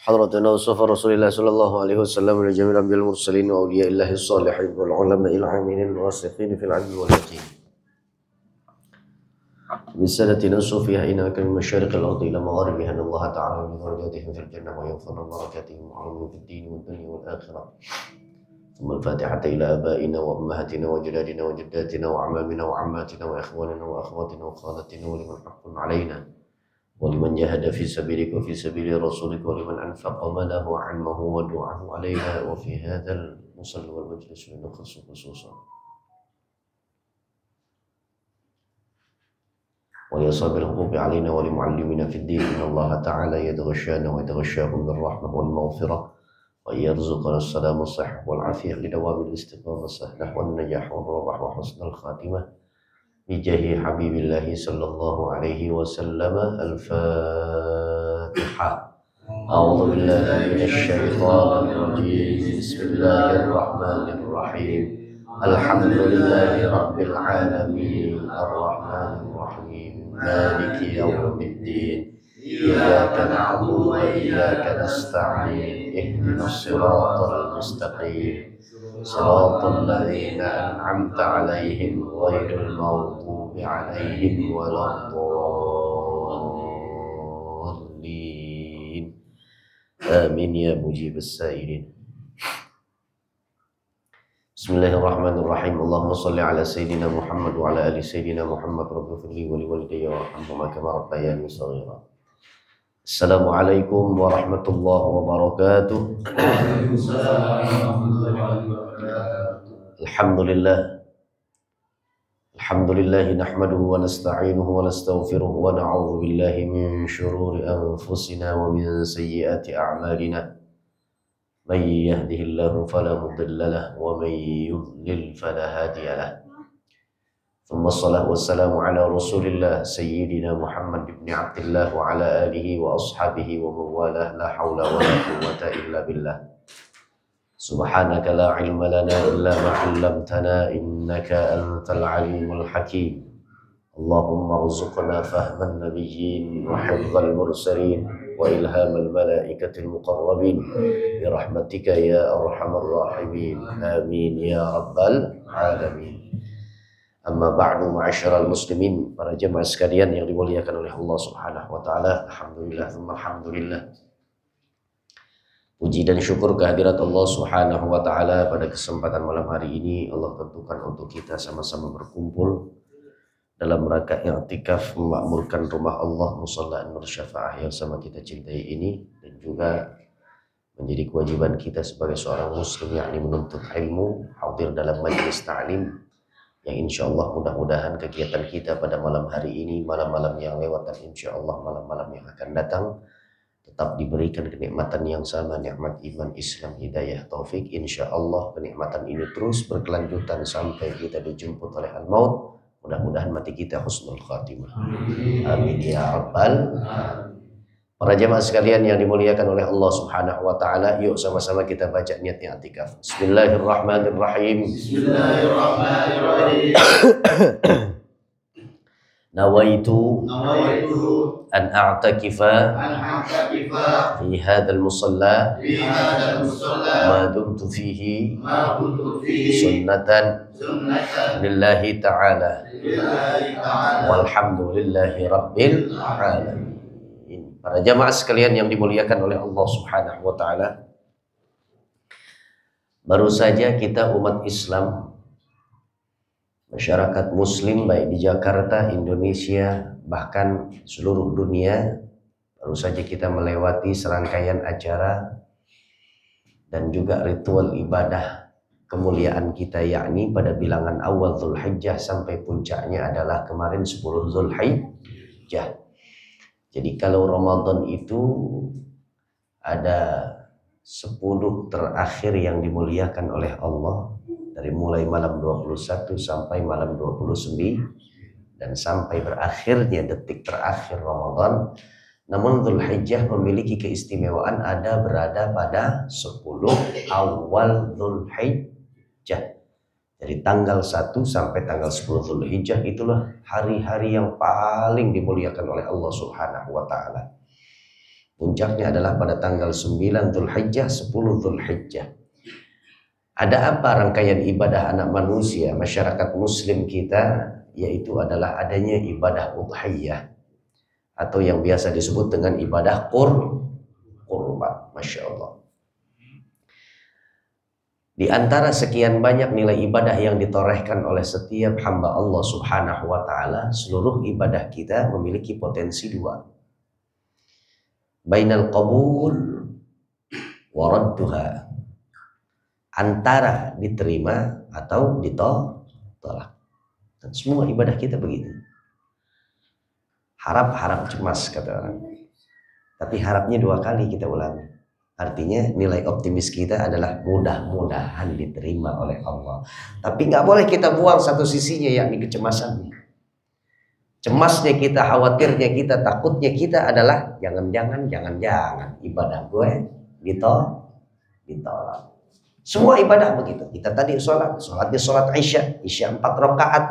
حضرتنا وصف رسول الله صلى الله عليه وسلم لجميع الأنبياء المرسلين وأولياء الله الصالحين والعلماء العاملين الراسخين في العلم واليقين بسنتنا الصوفية إلى كل مشارق الأرض إلى مغاربها أن الله تعالى من درجاتهم في الجنة ويغفر بركاتهم وعلمهم في الدين والدنيا والآخرة. ثم الفاتحة إلى آبائنا وأمهاتنا وجدادنا وجداتنا وأعمامنا وعماتنا وإخواننا وأخواتنا وخالاتنا ولمن حق علينا ولمن جاهد في سبيلك وفي سبيل رسولك ولمن أنفق ماله وعلمه ودعاه علينا وفي هذا المصلى والمجلس لنخص خصوصا ولأصحاب الحقوق علينا ولمعلمنا في الدين إن الله تعالى يتغشانا ويتغشاكم بالرحمة والمغفرة ويرزقنا السلام الصحة والعافية لدوام الاستقامة السهلة والنجاح والربح وحسن الخاتمة بجاه حبيب الله صلى الله عليه وسلم. الفاتحة. أعوذ بالله من الشيطان الرجيم. بسم الله الرحمن الرحيم. الحمد لله رب العالمين الرحمن الرحيم مالك يوم الدين إياك نعبد وإياك نستعين اهدنا الصراط المستقيم صراط الذين أنعمت عليهم غير المغضوب عليهم ولا الضالين آمين يا مجيب السائلين. Bismillahirrahmanirrahim. Allahumma salli ala Sayyidina Muhammad wa ala ali Sayyidina Muhammad rabbi firli wa liwalidayya warhamhuma kama rabbayani shaghira. Assalamualaikum warahmatullahi wabarakatuh. Alhamdulillah nahmaduhu wa nasta'inuhu wa nastaghfiruhu wa na'udzu billahi min shururi anfusina wa min sayyiati a'malina. من يهده الله فلا مضل له ومن يضلل فلا هادي له ثم الصلاة والسلام على رسول الله سيدنا محمد بن عبد الله وعلى آله وأصحابه ومن والاه لا حول ولا قوة إلا بالله سبحانك لا علم لنا إلا ما علمتنا إنك أنت العليم الحكيم اللهم ارزقنا فهم النبيين وحفظ المرسلين وإلهام الملائكة المقربين برحمتك يا أرحم الراحمين آمين يا رب العالمين. Amma ba'du ma'asyiral muslimin, para jemaah sekalian yang dimuliakan oleh Allah Subhanahu wa taala. Alhamdulillah tsumma alhamdulillah. Puji dan syukur kehadirat Allah Subhanahu wa taala pada kesempatan malam hari ini Allah tentukan untuk kita sama-sama berkumpul dalam rangka i'tikaf memakmurkan rumah Allah Musalla An-Nur Syafaah yang sama kita cintai ini, dan juga menjadi kewajiban kita sebagai seorang muslim yakni menuntut ilmu, hadir dalam majelis ta'lim yang insyaallah mudah-mudahan kegiatan kita pada malam hari ini, malam-malam yang lewat dan insyaallah malam-malam yang akan datang tetap diberikan kenikmatan yang sama, nikmat iman, Islam, hidayah, taufik. Insyaallah kenikmatan ini terus berkelanjutan sampai kita dijemput oleh al-maut. Mudah-mudahan mati kita husnul khatimah. Amin ya rabbal alamin. Para jemaah sekalian yang dimuliakan oleh Allah Subhanahu wa taala, yuk sama-sama kita baca niat i'tikaf. Bismillahirrahmanirrahim. Bismillahirrahmanirrahim. Nawaitu an a'takifa fi hadzal musalla ma dumtu fihi sunnatan lillahi ta'ala walhamdulillahi rabbil alamin. Para jamaah sekalian yang dimuliakan oleh Allah Subhanahu wa taala, baru saja kita umat Islam, masyarakat muslim baik di Jakarta, Indonesia, bahkan seluruh dunia, baru saja kita melewati serangkaian acara dan juga ritual ibadah kemuliaan kita, yakni pada bilangan awal Zulhijjah sampai puncaknya adalah kemarin 10 Zulhijjah. Jadi kalau Ramadan itu ada 10 terakhir yang dimuliakan oleh Allah, dari mulai malam 21 sampai malam 29 dan sampai berakhirnya detik terakhir Ramadan. Namun Dzulhijjah memiliki keistimewaan ada berada pada 10 awal Dzulhijjah. Dari tanggal 1 sampai tanggal 10 Dzulhijjah itulah hari-hari yang paling dimuliakan oleh Allah Subhanahu wa taala. Puncaknya adalah pada tanggal 9 Dzulhijjah, 10 Dzulhijjah. Ada apa rangkaian ibadah anak manusia, masyarakat muslim kita, yaitu adalah adanya ibadah udhiyah atau yang biasa disebut dengan ibadah kurban. Masya Allah. Di antara sekian banyak nilai ibadah yang ditorehkan oleh setiap hamba Allah Subhanahu wa Ta'ala, seluruh ibadah kita memiliki potensi dua: bainal qabul wa radduha, antara diterima atau ditolak. Dan semua ibadah kita begitu. Harap cemas kata orang. Tapi harapnya dua kali kita ulangi. Artinya nilai optimis kita adalah mudah-mudahan diterima oleh Allah. Tapi nggak boleh kita buang satu sisinya, yakni kecemasannya. Cemasnya kita, khawatirnya kita, takutnya kita adalah jangan-jangan ibadah gue ditolak. Semua ibadah begitu. Kita tadi sholatnya sholat Isya 4 rakaat.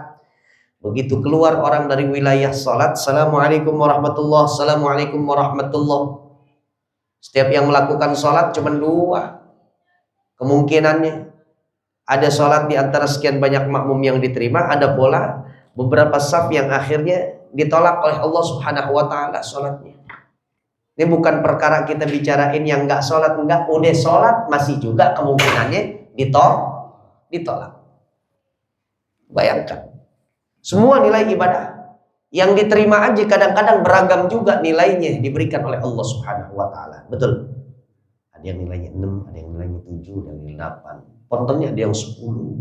Begitu keluar orang dari wilayah sholat, Assalamualaikum warahmatullah, Assalamualaikum warahmatullah. Setiap yang melakukan sholat cuma dua kemungkinannya. Ada sholat di antara sekian banyak makmum yang diterima, ada pula beberapa saf yang akhirnya ditolak oleh Allah Subhanahu wa Ta'ala sholatnya. Ini bukan perkara kita bicarain yang nggak sholat, enggak, udah sholat masih juga kemungkinannya ditolak. Bayangkan, semua nilai ibadah yang diterima aja kadang-kadang beragam juga nilainya diberikan oleh Allah Subhanahu wa Ta'ala. Betul. Ada yang nilainya 6, ada yang nilainya 7, ada yang nilainya 8. Pontonnya ada yang 10.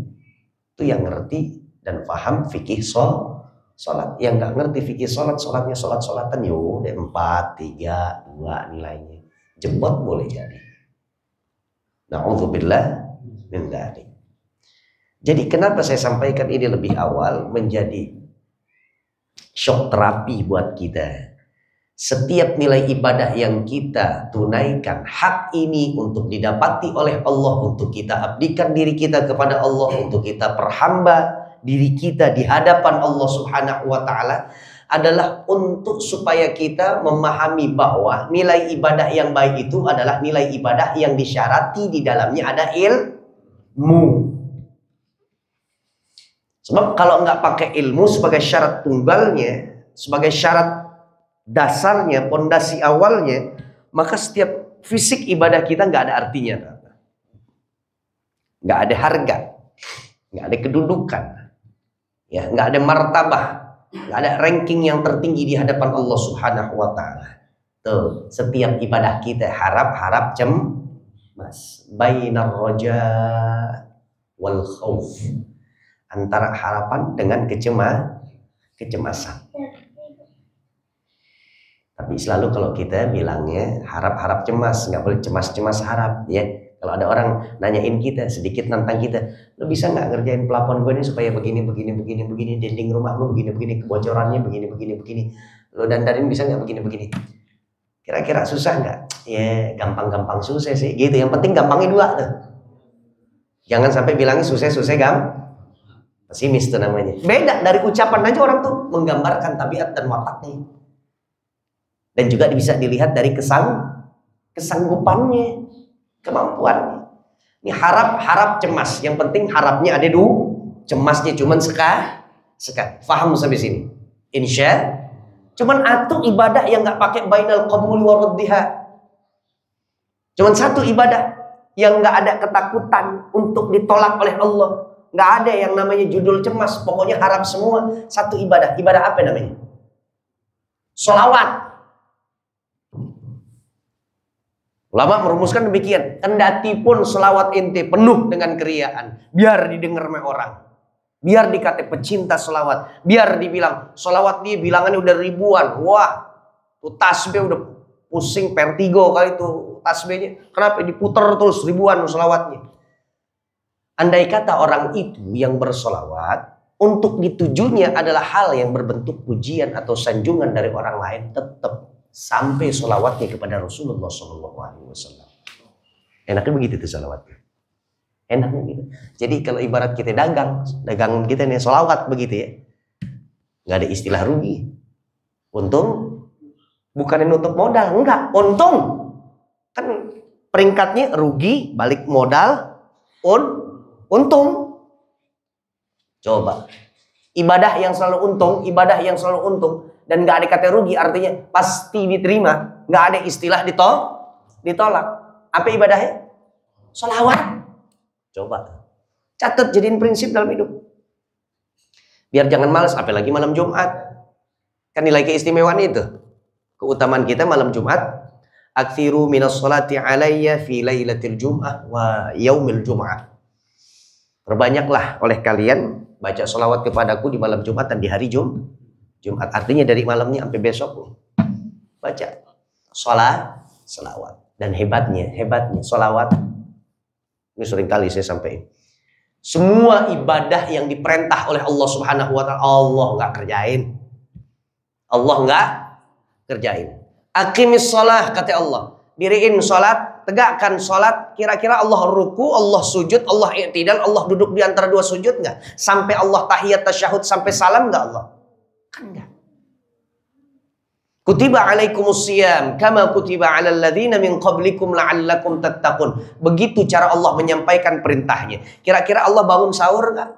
Itu yang ngerti dan paham fikih sholat. Yang nggak ngerti fikih sholatnya sholat-sholatan ya udah 4, 3, 2 nilainya. Jebot boleh jadi. Na'udzubillah min dzalik. Jadi kenapa saya sampaikan ini lebih awal menjadi shock terapi buat kita. Setiap nilai ibadah yang kita tunaikan, hak ini untuk didapati oleh Allah, untuk kita abdikan diri kita kepada Allah, untuk kita perhamba diri kita di hadapan Allah Subhanahu wa Ta'ala, adalah untuk supaya kita memahami bahwa nilai ibadah yang baik itu adalah nilai ibadah yang disyarati di dalamnya ada ilmu. Sebab kalau nggak pakai ilmu sebagai syarat tunggalnya, sebagai syarat dasarnya, pondasi awalnya, maka setiap fisik ibadah kita nggak ada artinya, nggak ada harga, nggak ada kedudukan, ya, nggak ada martabah, nggak ada ranking yang tertinggi di hadapan Allah Subhanahu wa Ta'ala. Tuh, setiap ibadah kita harap cemas, bainar raja wal khauf, antara harapan dengan kecemasan. Tapi selalu kalau kita bilangnya harap cemas, nggak boleh cemas harap, ya. Kalau ada orang nanyain kita, sedikit nantang kita, lo bisa nggak ngerjain pelafon gue ini supaya begini, dinding rumah gue begini, kebocorannya begini, lo dandanin bisa nggak begini. Kira-kira susah nggak? Ya gampang susah sih, gitu. Yang penting gampangnya dua tuh. Jangan sampai bilangnya susah pesimis itu namanya. Beda dari ucapan aja orang tuh menggambarkan tabiat dan wataknya. Dan juga bisa dilihat dari kesanggupannya, kemampuannya. Ini harap cemas. Yang penting harapnya ada dua, cemasnya cuman sekali. Faham sampai sini? Insya. Cuman atuh ibadah yang nggak pakai bainal qabuli wa raddiha. Cuman satu ibadah yang nggak ada ketakutan untuk ditolak oleh Allah. Nggak ada yang namanya judul cemas. Pokoknya harap semua. Satu ibadah. Ibadah apa namanya? Sholawat. Ulama merumuskan demikian. Kendati pun sholawat ente penuh dengan keriaan, biar didengar sama orang, biar dikata pecinta sholawat, biar dibilang sholawat dia bilangannya udah ribuan. Wah, tuh tasbih udah pusing vertigo kali tuh tasbihnya. Kenapa diputer terus ribuan sholawatnya? Andai kata orang itu yang bersolawat, untuk ditujunya adalah hal yang berbentuk pujian atau sanjungan dari orang lain, tetap sampai solawatnya kepada Rasulullah SAW. Enaknya begitu tuh solawatnya. Enaknya gitu. Jadi kalau ibarat kita dagang kita nih solawat begitu ya. Nggak ada istilah rugi. Untung Bukan nutup modal, enggak, untung. Kan peringkatnya rugi, balik modal, untung. Coba. Ibadah yang selalu untung, dan nggak ada kata rugi, artinya pasti diterima, nggak ada istilah ditolak. Apa ibadahnya? Sholawat. Coba catat, jadiin prinsip dalam hidup, biar jangan malas. Apalagi malam Jumat, kan nilai keistimewaan itu, keutamaan kita malam Jumat. Aktsiru minas sholati alayya fi lailatul jum'ah wa yaumil jum'ah. Perbanyaklah oleh kalian baca sholawat kepadaku di malam Jumat dan di hari Jumat. Artinya dari malamnya sampai besok baca sholawat. Dan hebatnya sholawat ini sering kali saya sampaikan, semua ibadah yang diperintah oleh Allah Subhanahu wa ta'ala, Allah nggak kerjain. Aqimis sholah, kata Allah, diriin sholat, tegakkan sholat. Kira-kira Allah ruku, Allah sujud, Allah i'tidal, Allah duduk di antara dua sujud nggak? Sampai Allah tahiyat tasyahud sampai salam nggak Allah? Kan nggak. Kutiba alaikumus siyam kama kutiba alal ladzina min qablikum la'allakum tattaqun. Begitu cara Allah menyampaikan perintahnya. Kira-kira Allah bangun sahur nggak?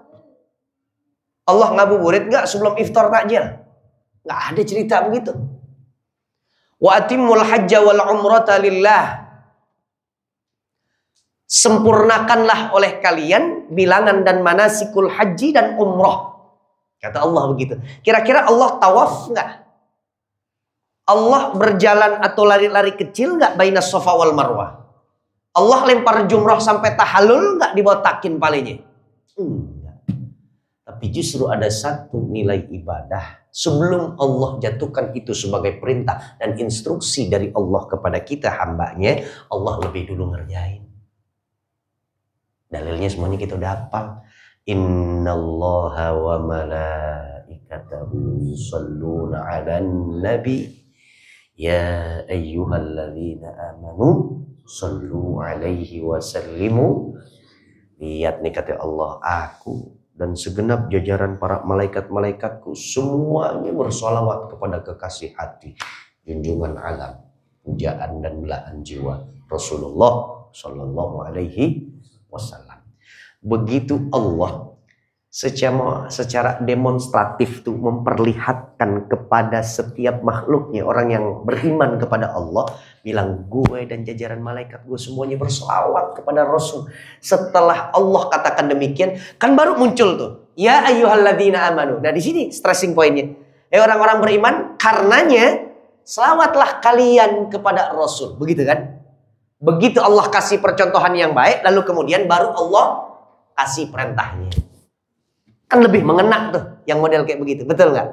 Allah ngabuburit nggak sebelum iftar takjil? Nggak ada cerita begitu. Wa atimmul hajja wal umrata lillah. Sempurnakanlah oleh kalian bilangan dan manasikul haji dan umroh. Kata Allah begitu. Kira-kira Allah tawaf nggak? Allah berjalan atau lari-lari kecil nggak bainas Safa wal Marwah? Allah lempar jumroh sampai tahallul nggak dibotakin palanya? Enggak. Tapi justru ada satu nilai ibadah sebelum Allah jatuhkan itu sebagai perintah dan instruksi dari Allah kepada kita hambanya, Allah lebih dulu ngerjain. Dalilnya semuanya kita udah hafal. Innallaha wa malaikatahu yusholluna 'alan nabi ya ayyuhalladzina amanu shallu 'alaihi wa sallimu. Lihat nih kata Allah, aku dan segenap jajaran para malaikat-malaikatku semuanya bersolawat kepada kekasih hati, junjungan alam, pujaan dan belahan jiwa Rasulullah Shallallahu Alaihi Wasallam. Begitu Allah secara demonstratif tuh memperlihatkan kepada setiap makhluknya, orang yang beriman kepada Allah, bilang gue dan jajaran malaikat gue semuanya berselawat kepada Rasul. Setelah Allah katakan demikian, kan baru muncul tuh ya ayyuhalladzina amanu. Nah di sini stressing pointnya, orang-orang beriman, karenanya selawatlah kalian kepada Rasul. Begitu kan? Begitu Allah kasih percontohan yang baik, lalu kemudian baru Allah kasih perintahnya. Kan lebih mengena tuh yang model kayak begitu, betul nggak?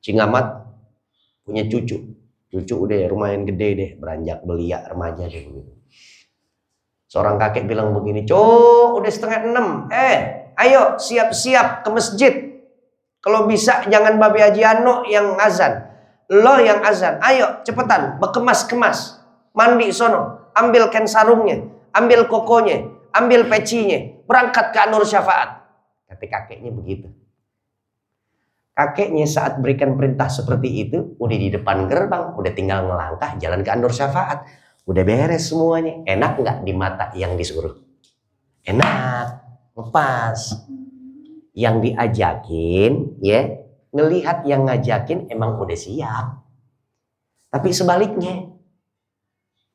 Cingamat punya cucu udah lumayan gede deh, beranjak belia remaja deh begitu. Seorang kakek bilang begini, udah 5:30, ayo siap-siap ke masjid. Kalau bisa jangan Babe Haji Ano yang azan, lo yang azan. Ayo cepetan, berkemas-kemas, mandi sono, ambil kain sarungnya, ambil kokonya, ambil pecinya, berangkat ke An-Nur Syafaat. Kata kakeknya begitu. Kakeknya saat berikan perintah seperti itu, udah di depan gerbang, udah tinggal ngelangkah jalan ke An-Nur Syafaat. Udah beres semuanya. Enak nggak di mata yang disuruh? Enak, lepas. Yang diajakin, ya, ngelihat yang ngajakin emang udah siap. Tapi sebaliknya,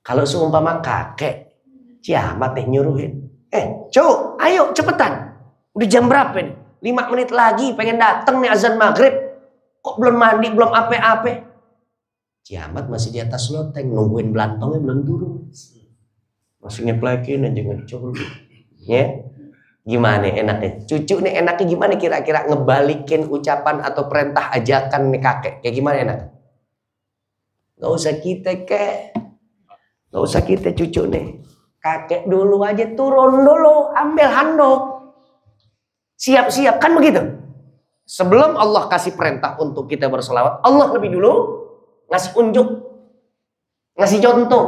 kalau seumpama kakek, siapa teh nyuruhin? Ayo cepetan. Udah jam berapa nih? 5 menit lagi pengen datang nih azan maghrib. Kok belum mandi, belum apa-apa? Kiamat masih di atas loteng, nungguin belantongnya belum turun. Masih ngeplekin aja nggak dicoba. Ya, gimana enaknya? Cucu nih enaknya gimana kira-kira ngebalikin ucapan atau perintah ajakan nih kakek? Kayak gimana enaknya? Gak usah kita gak usah kita cucu nih. Kakek dulu aja turun dulu, ambil handuk. Siap-siap, kan begitu? Sebelum Allah kasih perintah untuk kita berselawat, Allah lebih dulu ngasih unjuk, ngasih contoh.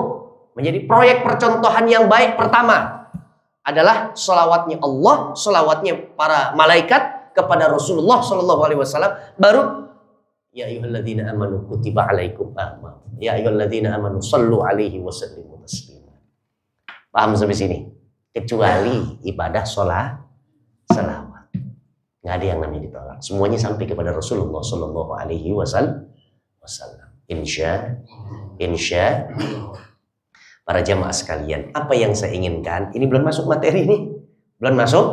Menjadi proyek percontohan yang baik pertama adalah selawatnya Allah, selawatnya para malaikat kepada Rasulullah SAW. Baru Ya ayyuhalladzina amanu kutiba alaikum ya ayyuhalladzina amanu sallu alaihi wa sallimu taslima. Paham sampai sini? Kecuali ibadah salawat. Nggak ada yang namanya ditolak. Semuanya sampai kepada Rasulullah sallallahu alaihi wasallam. Insya para jamaah sekalian, apa yang saya inginkan, ini belum masuk materi nih. Belum masuk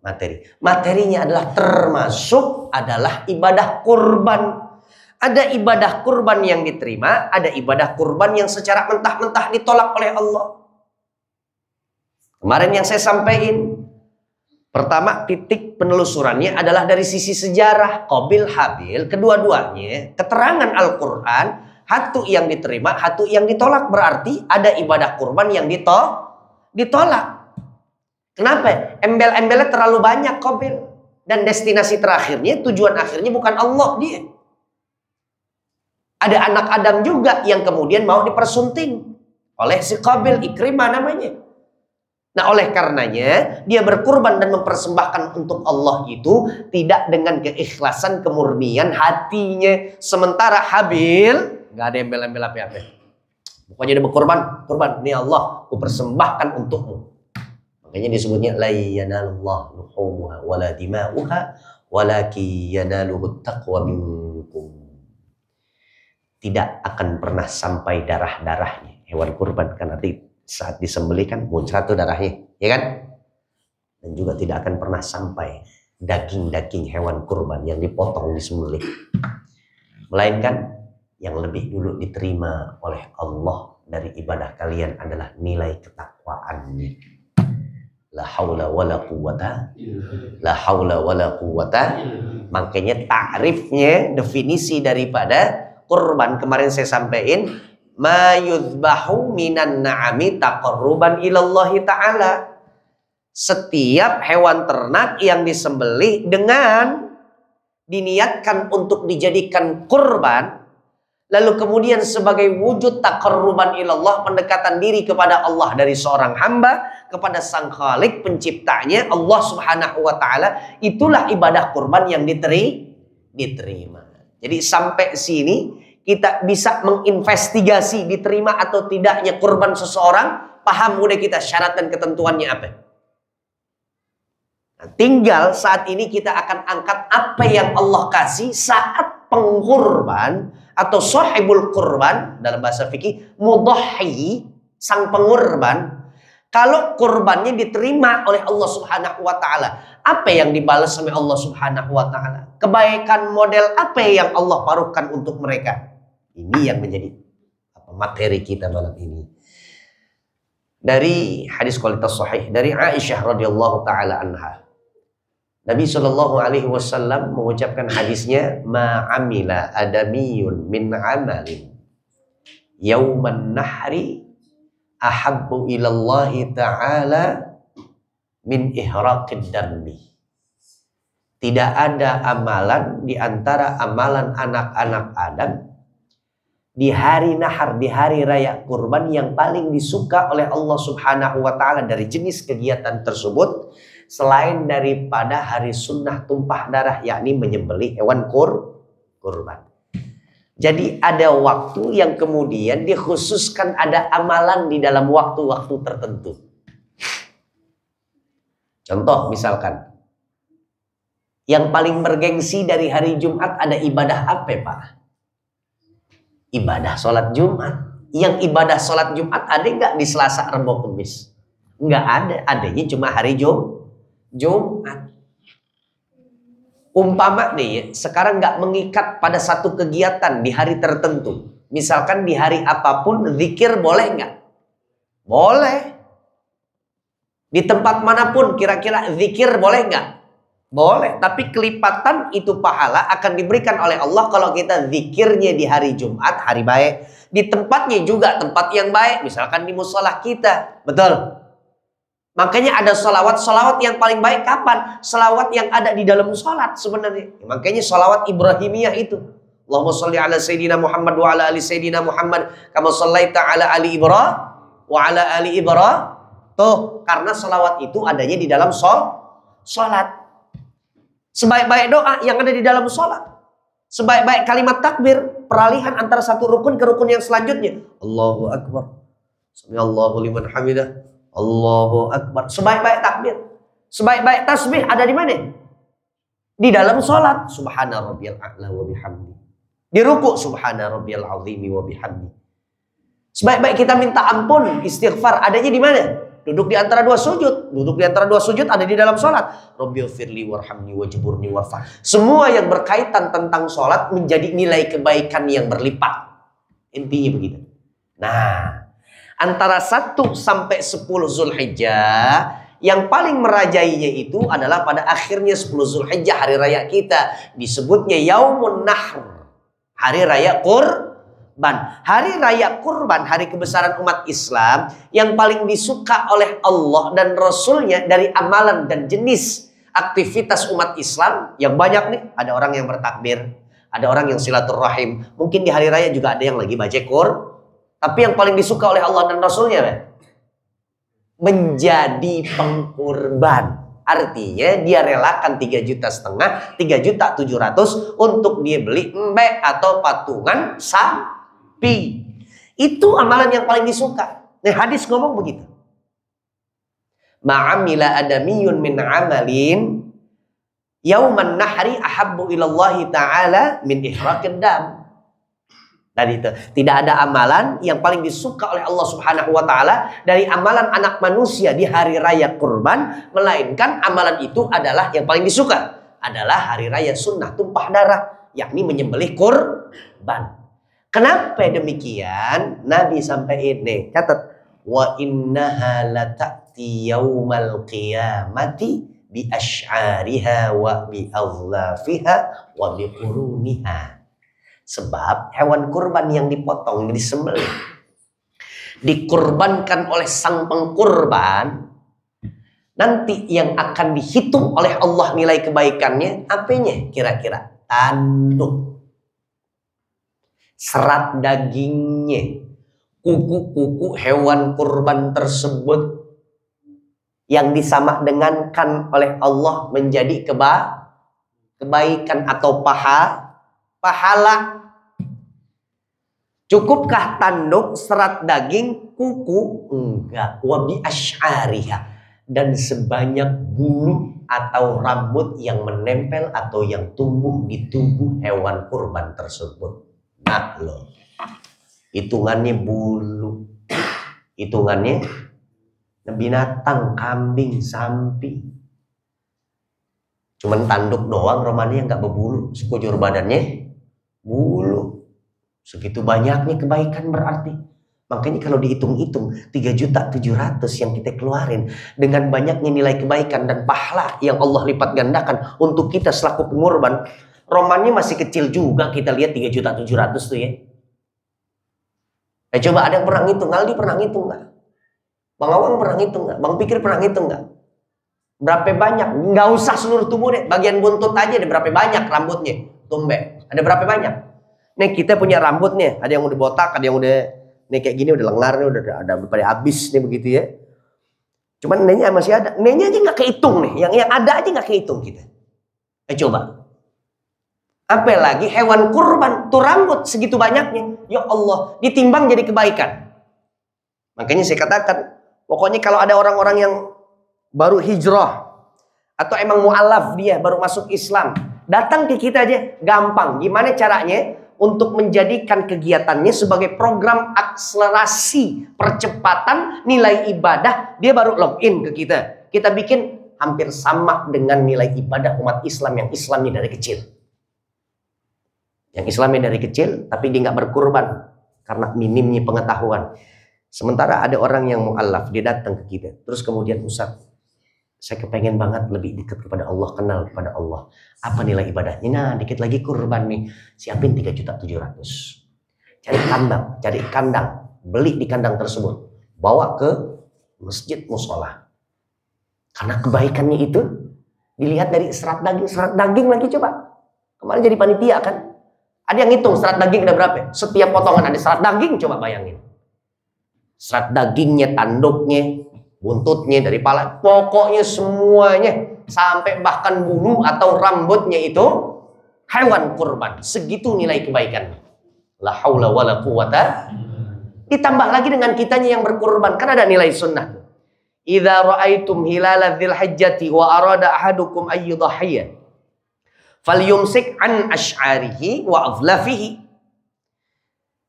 materi. Materinya adalah termasuk adalah ibadah kurban. Ada ibadah kurban yang diterima, ada ibadah kurban yang secara mentah-mentah ditolak oleh Allah. Kemarin yang saya sampaikan, pertama titik penelusurannya adalah dari sisi sejarah Qabil Habil, kedua-duanya keterangan Al-Quran, satu yang diterima, satu yang ditolak, berarti ada ibadah kurban yang ditolak. Kenapa? Embel-embelnya terlalu banyak Qabil, dan destinasi terakhirnya, tujuan akhirnya bukan Allah dia. Ada anak Adam juga yang kemudian mau dipersunting oleh si Qabil, Ikrimah namanya. Nah, oleh karenanya dia berkurban dan mempersembahkan untuk Allah itu tidak dengan keikhlasan, kemurnian hatinya. Sementara Habil nggak ada embel-embel apa-apa. Pokoknya dia berkurban, kurban, ini Allah, aku persembahkan untukmu. Makanya disebutnya la yanalullahu luhumuha wala dima'uha walakin yanaluhut taqwa minkum. Tidak akan pernah sampai darah-darahnya hewan kurban, karena saat disembelihkan muncrat tuh darahnya, ya kan? Dan juga tidak akan pernah sampai daging-daging hewan kurban yang dipotong disembelih, melainkan yang lebih dulu diterima oleh Allah dari ibadah kalian adalah nilai ketakwaannya. La haula wala quwata, la haula wala quwata. Makanya takrifnya, definisi daripada kurban kemarin saya sampaikan, ma yudbahu minan na'ami taqarruban ilallahi ta'ala. Setiap hewan ternak yang disembelih dengan diniatkan untuk dijadikan kurban, lalu kemudian sebagai wujud taqarruban ilallah, pendekatan diri kepada Allah dari seorang hamba kepada sang Khalik penciptanya Allah subhanahu wa ta'ala, itulah ibadah kurban yang diterima. Jadi sampai sini kita bisa menginvestigasi diterima atau tidaknya kurban seseorang. Paham udah kita syarat dan ketentuannya apa. Nah, tinggal saat ini kita akan angkat apa yang Allah kasih saat pengkurban atau sahibul kurban, dalam bahasa fikih mudahhi, sang pengurban. Kalau kurbannya diterima oleh Allah subhanahu wa ta'ala, apa yang dibalas oleh Allah subhanahu wa ta'ala? Kebaikan model apa yang Allah paruhkan untuk mereka? Ini yang menjadi materi kita malam ini. Dari hadis kualitas sahih dari Aisyah radhiyallahu taala anha, Nabi sallallahu alaihi wasallam mengucapkan hadisnya, ma amila adamiyun min amalin yauman nahri ahabbu ilallahi ta'ala min ihraqid dammi. Tidak ada amalan di antara amalan anak-anak Adam di hari nahar, di hari raya kurban, yang paling disuka oleh Allah subhanahu wa ta'ala dari jenis kegiatan tersebut selain daripada hari sunnah tumpah darah, yakni menyembelih hewan kurban. Jadi ada waktu yang kemudian dikhususkan ada amalan di dalam waktu-waktu tertentu. Contoh misalkan, yang paling bergengsi dari hari Jumat ada ibadah apa Pak? Ibadah sholat Jumat. Yang ibadah sholat Jumat ada nggak di Selasa, Rabu, Kamis? Nggak ada, adanya cuma hari Jumat. Umpama nih, sekarang nggak mengikat pada satu kegiatan di hari tertentu. Misalkan di hari apapun, zikir boleh nggak? Boleh. Di tempat manapun kira-kira zikir boleh nggak? Boleh. Tapi kelipatan itu pahala akan diberikan oleh Allah kalau kita zikirnya di hari Jumat, hari baik. Di tempatnya juga tempat yang baik. Misalkan di musola kita. Betul. Makanya ada salawat yang paling baik kapan? Salawat yang ada di dalam sholat sebenarnya. Makanya salawat Ibrahimiyah itu. Allahumma sholli ala Sayyidina Muhammad wa ala ali Sayyidina Muhammad kama shallaita ala ali Ibrahim wa ala ali Ibrahim. Tuh, karena salawat itu adanya di dalam sholat. Sebaik-baik doa yang ada di dalam sholat. Sebaik-baik kalimat takbir, peralihan antara satu rukun ke rukun yang selanjutnya. Allahu Akbar. Samiallahu liman hamidah. Allahu Akbar. Sebaik-baik takbir. Sebaik-baik tasbih ada di mana? Di dalam sholat. Subhana rabbiyal a'la wa bihamdi. Di ruku. Subhana rabbiyal azimi wa bihamdi. Sebaik-baik kita minta ampun, istighfar, adanya di mana? Duduk di antara dua sujud. Duduk di antara dua sujud ada di dalam sholat. Rabbighfirli warhamni wajburni warfa. Semua yang berkaitan tentang sholat menjadi nilai kebaikan yang berlipat. Intinya begitu. Nah, antara 1 sampai 10 Zulhijjah, yang paling merajainya itu adalah pada akhirnya 10 Zulhijjah, hari raya kita. Disebutnya Yaumun Nahr. Hari raya Kurban. Hari raya kurban, hari kebesaran umat Islam yang paling disuka oleh Allah dan Rasulnya dari amalan dan jenis aktivitas umat Islam yang banyak nih. Ada orang yang bertakbir, ada orang yang silaturahim. Mungkin di hari raya juga ada yang lagi baca Quran. Tapi yang paling disuka oleh Allah dan Rasulnya menjadi pengkurban. Artinya dia relakan 3,5 juta, 3,700,000 untuk dia beli embek atau patungan sapi. Itu amalan yang paling disuka. Nah, hadis ngomong begitu. Ma'amila adamiyun min amalin yauman nahri ahabbu ilallahi ta'ala min ihraqid dam. Dan itu tidak ada amalan yang paling disuka oleh Allah Subhanahu wa taala dari amalan anak manusia di hari raya kurban, melainkan amalan itu adalah yang paling disuka adalah hari raya sunnah tumpah darah, yakni menyembelih kurban. Kenapa demikian? Nabi sampai ini catat, wa innaha lata'ti yaumal qiyamati bi asy'ariha wa bi adzafiha wa bi quruniha. Sebab hewan kurban yang dipotong, disembelih, dikurbankan oleh sang pengkurban, nanti yang akan dihitung oleh Allah nilai kebaikannya apanya? Kira-kira tanduk, serat dagingnya, kuku-kuku hewan kurban tersebut yang disamakdengankan oleh Allah menjadi kebaikan atau pahala. Cukupkah tanduk, serat daging, kuku? Enggak. Wabi asy'ariha, dan sebanyak bulu atau rambut yang menempel atau yang tumbuh di tubuh hewan kurban tersebut. Nah loh, hitungannya bulu, hitungannya binatang, kambing, sapi. Cuman tanduk doang romanya nggak berbulu, sekujur badannya bulu. Segitu banyaknya kebaikan berarti. Makanya kalau dihitung-hitung 3,700,000 yang kita keluarin dengan banyaknya nilai kebaikan dan pahala yang Allah lipat gandakan untuk kita selaku pengorban. Romannya masih kecil juga, kita lihat 3,700,000 tuh ya. Coba ada yang pernah ngitung? Aldi pernah ngitung nggak? Bang Awang pernah ngitung nggak? Bang Pikir pernah ngitung nggak? Berapa banyak? Nggak usah seluruh tubuh deh, bagian buntut aja deh berapa banyak rambutnya? Tumbe, ada berapa banyak? Nih kita punya rambutnya, ada yang udah botak, ada yang udah nih kayak gini, udah lengar nih, udah ada pada habis nih begitu ya. Cuman nenya masih ada, nenya aja nggak kehitung nih, yang ada aja nggak kehitung kita. Coba. Apalagi hewan kurban, tuh rambut segitu banyaknya. Ya Allah, ditimbang jadi kebaikan. Makanya saya katakan, pokoknya kalau ada orang-orang yang baru hijrah atau emang mu'alaf dia baru masuk Islam, datang ke kita aja, gampang. Gimana caranya untuk menjadikan kegiatannya sebagai program akselerasi percepatan nilai ibadah? Dia baru login ke kita. Kita bikin hampir sama dengan nilai ibadah umat Islam yang Islamnya dari kecil. Yang Islamnya dari kecil, tapi dia nggak berkurban karena minimnya pengetahuan. Sementara ada orang yang mu'alaf, dia datang ke kita. Terus kemudian, Ustaz, saya kepengen banget lebih dekat kepada Allah, kenal kepada Allah. Apa nilai ibadahnya? Nah, dikit lagi kurban nih. Siapin 3,700,000. Cari kandang. Beli di kandang tersebut. Bawa ke masjid musola. Karena kebaikannya itu dilihat dari serat daging. Serat daging lagi coba. Kemarin jadi panitia kan. Ada yang hitung serat daging ada berapa? Setiap potongan ada serat daging, coba bayangin. Serat dagingnya, tanduknya, buntutnya, dari pala, pokoknya semuanya sampai bahkan bulu atau rambutnya itu hewan kurban. Segitu nilai kebaikan. La haula wala quwata. Ditambah lagi dengan kitanya yang berkurban. Kan ada nilai sunnah. Idza ra'aitum hilala dzil hajjati wa arada ahadukum ayyudhhiya falyumsik an asy'arihi wa adlafihi.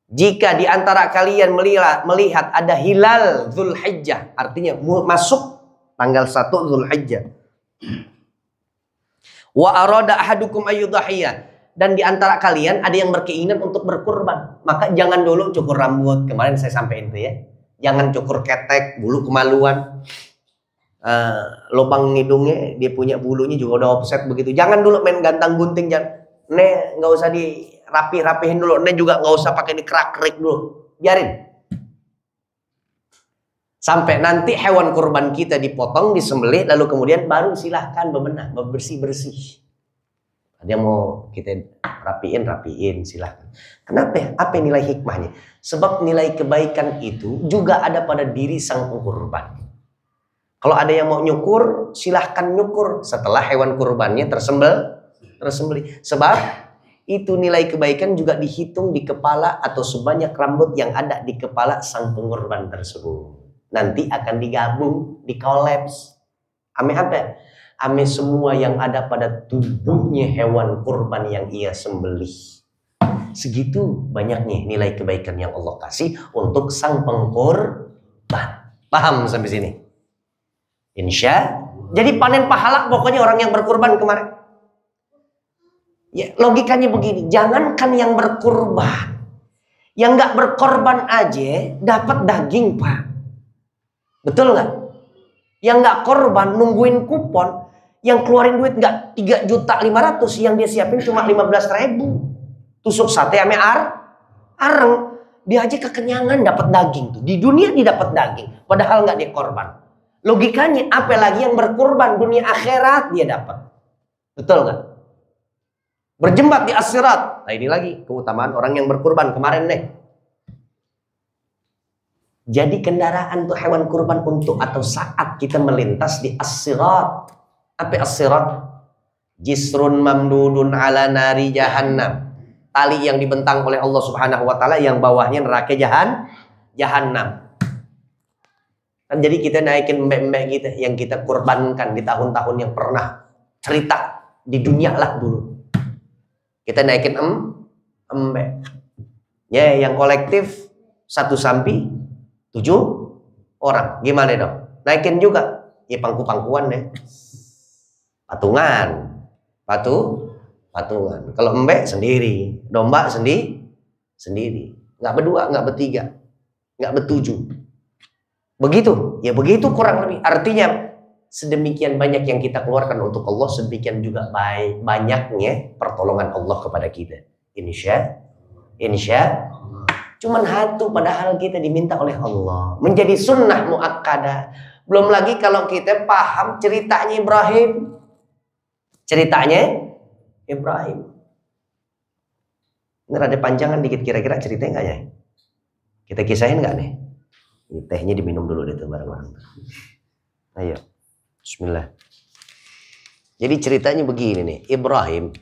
Jika di antara kalian melihat ada hilal Dzulhijjah, artinya masuk tanggal 1 Dzulhijjah. Wa arada ahadukum ayyudhhiya, dan di antara kalian ada yang berkeinginan untuk berkurban, maka jangan dulu cukur rambut. Kemarin saya sampaikan itu ya. Jangan cukur ketek, bulu kemaluan. Lubang hidungnya dia punya bulunya juga udah offset begitu. Jangan dulu main gantang gunting, jangan. Nggak usah dirapihin dulu. Juga nggak usah pakai dikerak-kerik dulu. Biarin. Sampai nanti hewan kurban kita dipotong, disembelih, lalu kemudian baru silahkan bebenah, bersih-bersih. Ada yang mau kita rapiin, silahkan. Kenapa ya? Apa nilai hikmahnya? Sebab nilai kebaikan itu juga ada pada diri sang pengkurban. Kalau ada yang mau nyukur, silahkan nyukur setelah hewan kurbannya tersembelih. Sebab itu nilai kebaikan juga dihitung di kepala atau sebanyak rambut yang ada di kepala sang pengkurban tersebut. Nanti akan digabung, dikolaps. Ame apa? Ame semua yang ada pada tubuhnya hewan kurban yang ia sembelih. Segitu banyaknya nilai kebaikan yang Allah kasih untuk sang pengkurban. Paham sampai sini? Insya. Jadi panen pahala pokoknya orang yang berkurban kemarin. Ya, logikanya begini. Jangankan yang berkurban, yang nggak berkorban aja dapat daging, Pak. Betul nggak? Yang nggak korban nungguin kupon, yang keluarin duit nggak 3.500.000, yang dia siapin cuma 15.000. Tusuk sate ame areng, dia aja kekenyangan dapat daging tuh. Di dunia dia dapat daging, padahal nggak dia korban. Logikanya apalagi yang berkorban dunia akhirat dia dapat. Betul nggak? Berjembat di akhirat. Nah ini lagi keutamaan orang yang berkorban kemarin deh. Jadi kendaraan untuk hewan kurban untuk atau saat kita melintas di as-sirat. Apa as-sirat? Jisrun mamdudun ala nari jahannam. Tali yang dibentang oleh Allah Subhanahu wa taala yang bawahnya neraka jahannam. Kan jadi kita naikin mbek-mbek kita yang kita kurbankan di tahun-tahun yang pernah cerita di dunia lah dulu. Kita naikin mbek. Ya, yang kolektif 1 sampi 7 orang. Gimana dong? Naikin juga. Ya pangku-pangkuan deh. Patungan. Patungan. Kalau embek sendiri. Domba sendiri. Nggak berdua, nggak bertiga. Nggak bertujuh. Begitu. Ya begitu kurang lebih. Artinya sedemikian banyak yang kita keluarkan untuk Allah, sedemikian juga banyaknya pertolongan Allah kepada kita. Insya cuman satu, padahal kita diminta oleh Allah menjadi sunnah muakkadah. Belum lagi kalau kita paham ceritanya Ibrahim. Ini rada panjangan dikit, kira-kira ceritanya nggak ya? Kita kisahin nggak nih? Ini tehnya diminum dulu deh tuh bareng-bareng. Ayo, Bismillah. Jadi ceritanya begini nih, Ibrahim.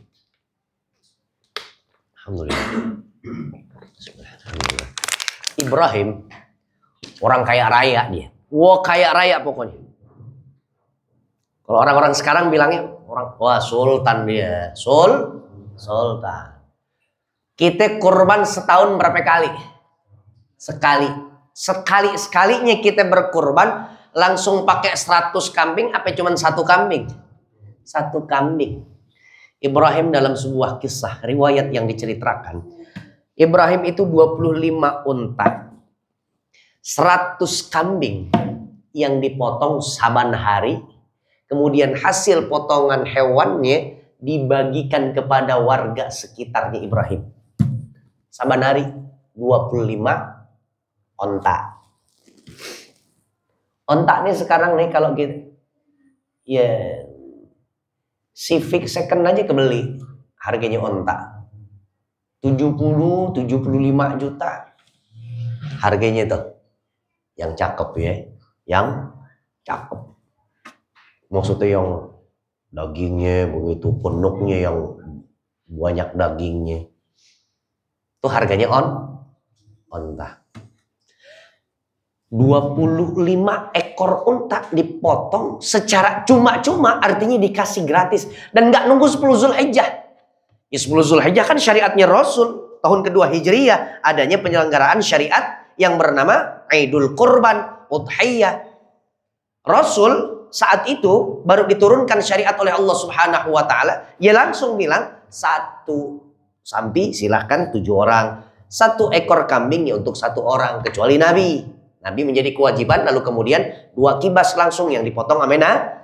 Alhamdulillah. Alhamdulillah. Ibrahim orang kaya raya dia. Wah, kaya raya pokoknya. Kalau orang-orang sekarang bilangnya wah sultan dia. Sultan. Kita kurban setahun berapa kali? Sekalinya kita berkurban langsung pakai 100 kambing apa cuman 1 kambing? 1 kambing. Ibrahim dalam sebuah kisah riwayat yang diceritakan, Ibrahim itu 25 unta, 100 kambing yang dipotong saban hari, kemudian hasil potongan hewannya dibagikan kepada warga sekitarnya Ibrahim. Saban hari 25 onta. Onta nih sekarang nih kalau gitu ya Civic second aja kebeli harganya onta 70-75 juta harganya tuh, yang cakep ya, yang cakep maksudnya yang dagingnya begitu, penuknya yang banyak dagingnya. Itu harganya onta. 25 ekor unta dipotong secara cuma-cuma, artinya dikasih gratis. Dan nggak nunggu 10 Zulhijjah. Ya 10 Zulhijjah kan syariatnya Rasul. Tahun kedua Hijriyah adanya penyelenggaraan syariat yang bernama Idul Qurban, Udhiyah. Rasul saat itu baru diturunkan syariat oleh Allah Subhanahu wa Ta'ala. Ya langsung bilang, 1 sapi silahkan 7 orang. 1 ekor kambing ya untuk 1 orang, kecuali Nabi. Nabi menjadi kewajiban, lalu kemudian 2 kibas langsung yang dipotong sama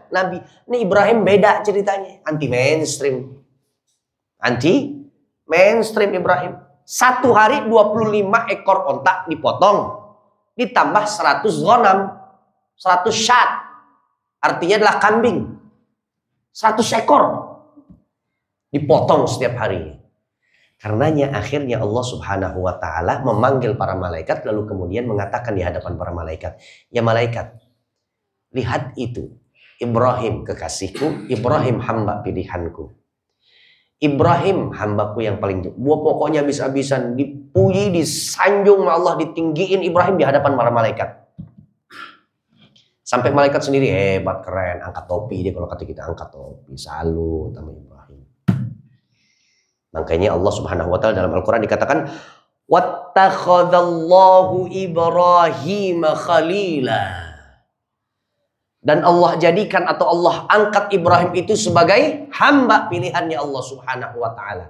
Nabi. Ini Ibrahim beda ceritanya, anti mainstream. Anti mainstream Ibrahim. 1 hari 25 ekor ontak dipotong, ditambah 100 ghanam, 100 syat, artinya adalah kambing. 100 ekor dipotong setiap hari. Karenanya akhirnya Allah Subhanahu wa Ta'ala memanggil para malaikat, lalu kemudian mengatakan di hadapan para malaikat, ya malaikat, lihat itu, Ibrahim kekasihku, Ibrahim hamba pilihanku, Ibrahim hambaku yang paling pokoknya habis-habisan dipuji, disanjung Allah, ditinggiin Ibrahim di hadapan para malaikat. Sampai malaikat sendiri hebat, keren, angkat topi dia, kalau kata kita angkat topi, salut sama Ibrahim. Makanya Allah Subhanahu wa Ta'ala dalam Al-Quran dikatakan, wattakhadallahu Ibrahim khalila. Dan Allah jadikan atau Allah angkat Ibrahim itu sebagai hamba pilihannya Allah Subhanahu wa Ta'ala.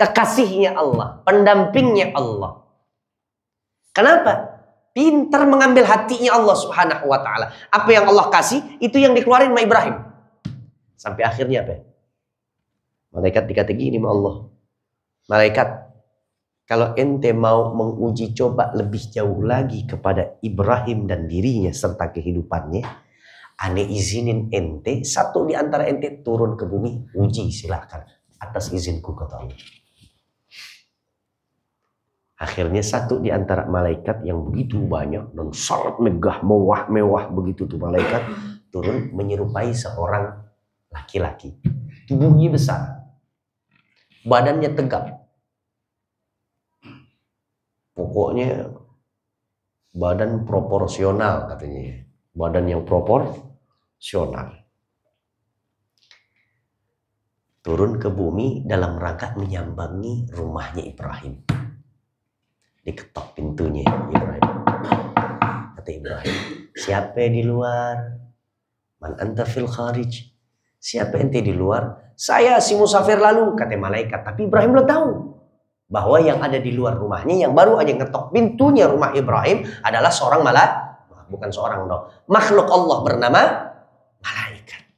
Kekasihnya Allah, pendampingnya Allah. Kenapa? Pintar mengambil hatinya Allah Subhanahu wa Ta'ala. Apa yang Allah kasih, itu yang dikeluarin sama Ibrahim. Sampai akhirnya apa? Malaikat dikata gini sama Allah, malaikat, kalau ente mau menguji coba lebih jauh lagi kepada Ibrahim dan dirinya serta kehidupannya, ane izinin ente, 1 di antara ente turun ke bumi, uji silahkan atas izinku, kata Allah. Akhirnya 1 di antara malaikat yang begitu banyak dan sangat megah, mewah begitu tuh malaikat turun menyerupai seorang laki-laki. Tubuhnya besar, badannya tegap, pokoknya badan proporsional katanya, badan yang proporsional. Turun ke bumi dalam rangka menyambangi rumahnya Ibrahim. Diketok pintunya Ibrahim. Kata Ibrahim, siapa di luar? Man anta fil kharij? Siapa ente di luar? Saya si musafir lalu, kata malaikat. Tapi Ibrahim belum tahu bahwa yang ada di luar rumahnya, yang baru aja ngetok pintunya rumah Ibrahim adalah seorang bukan seorang dong, makhluk Allah bernama malaikat.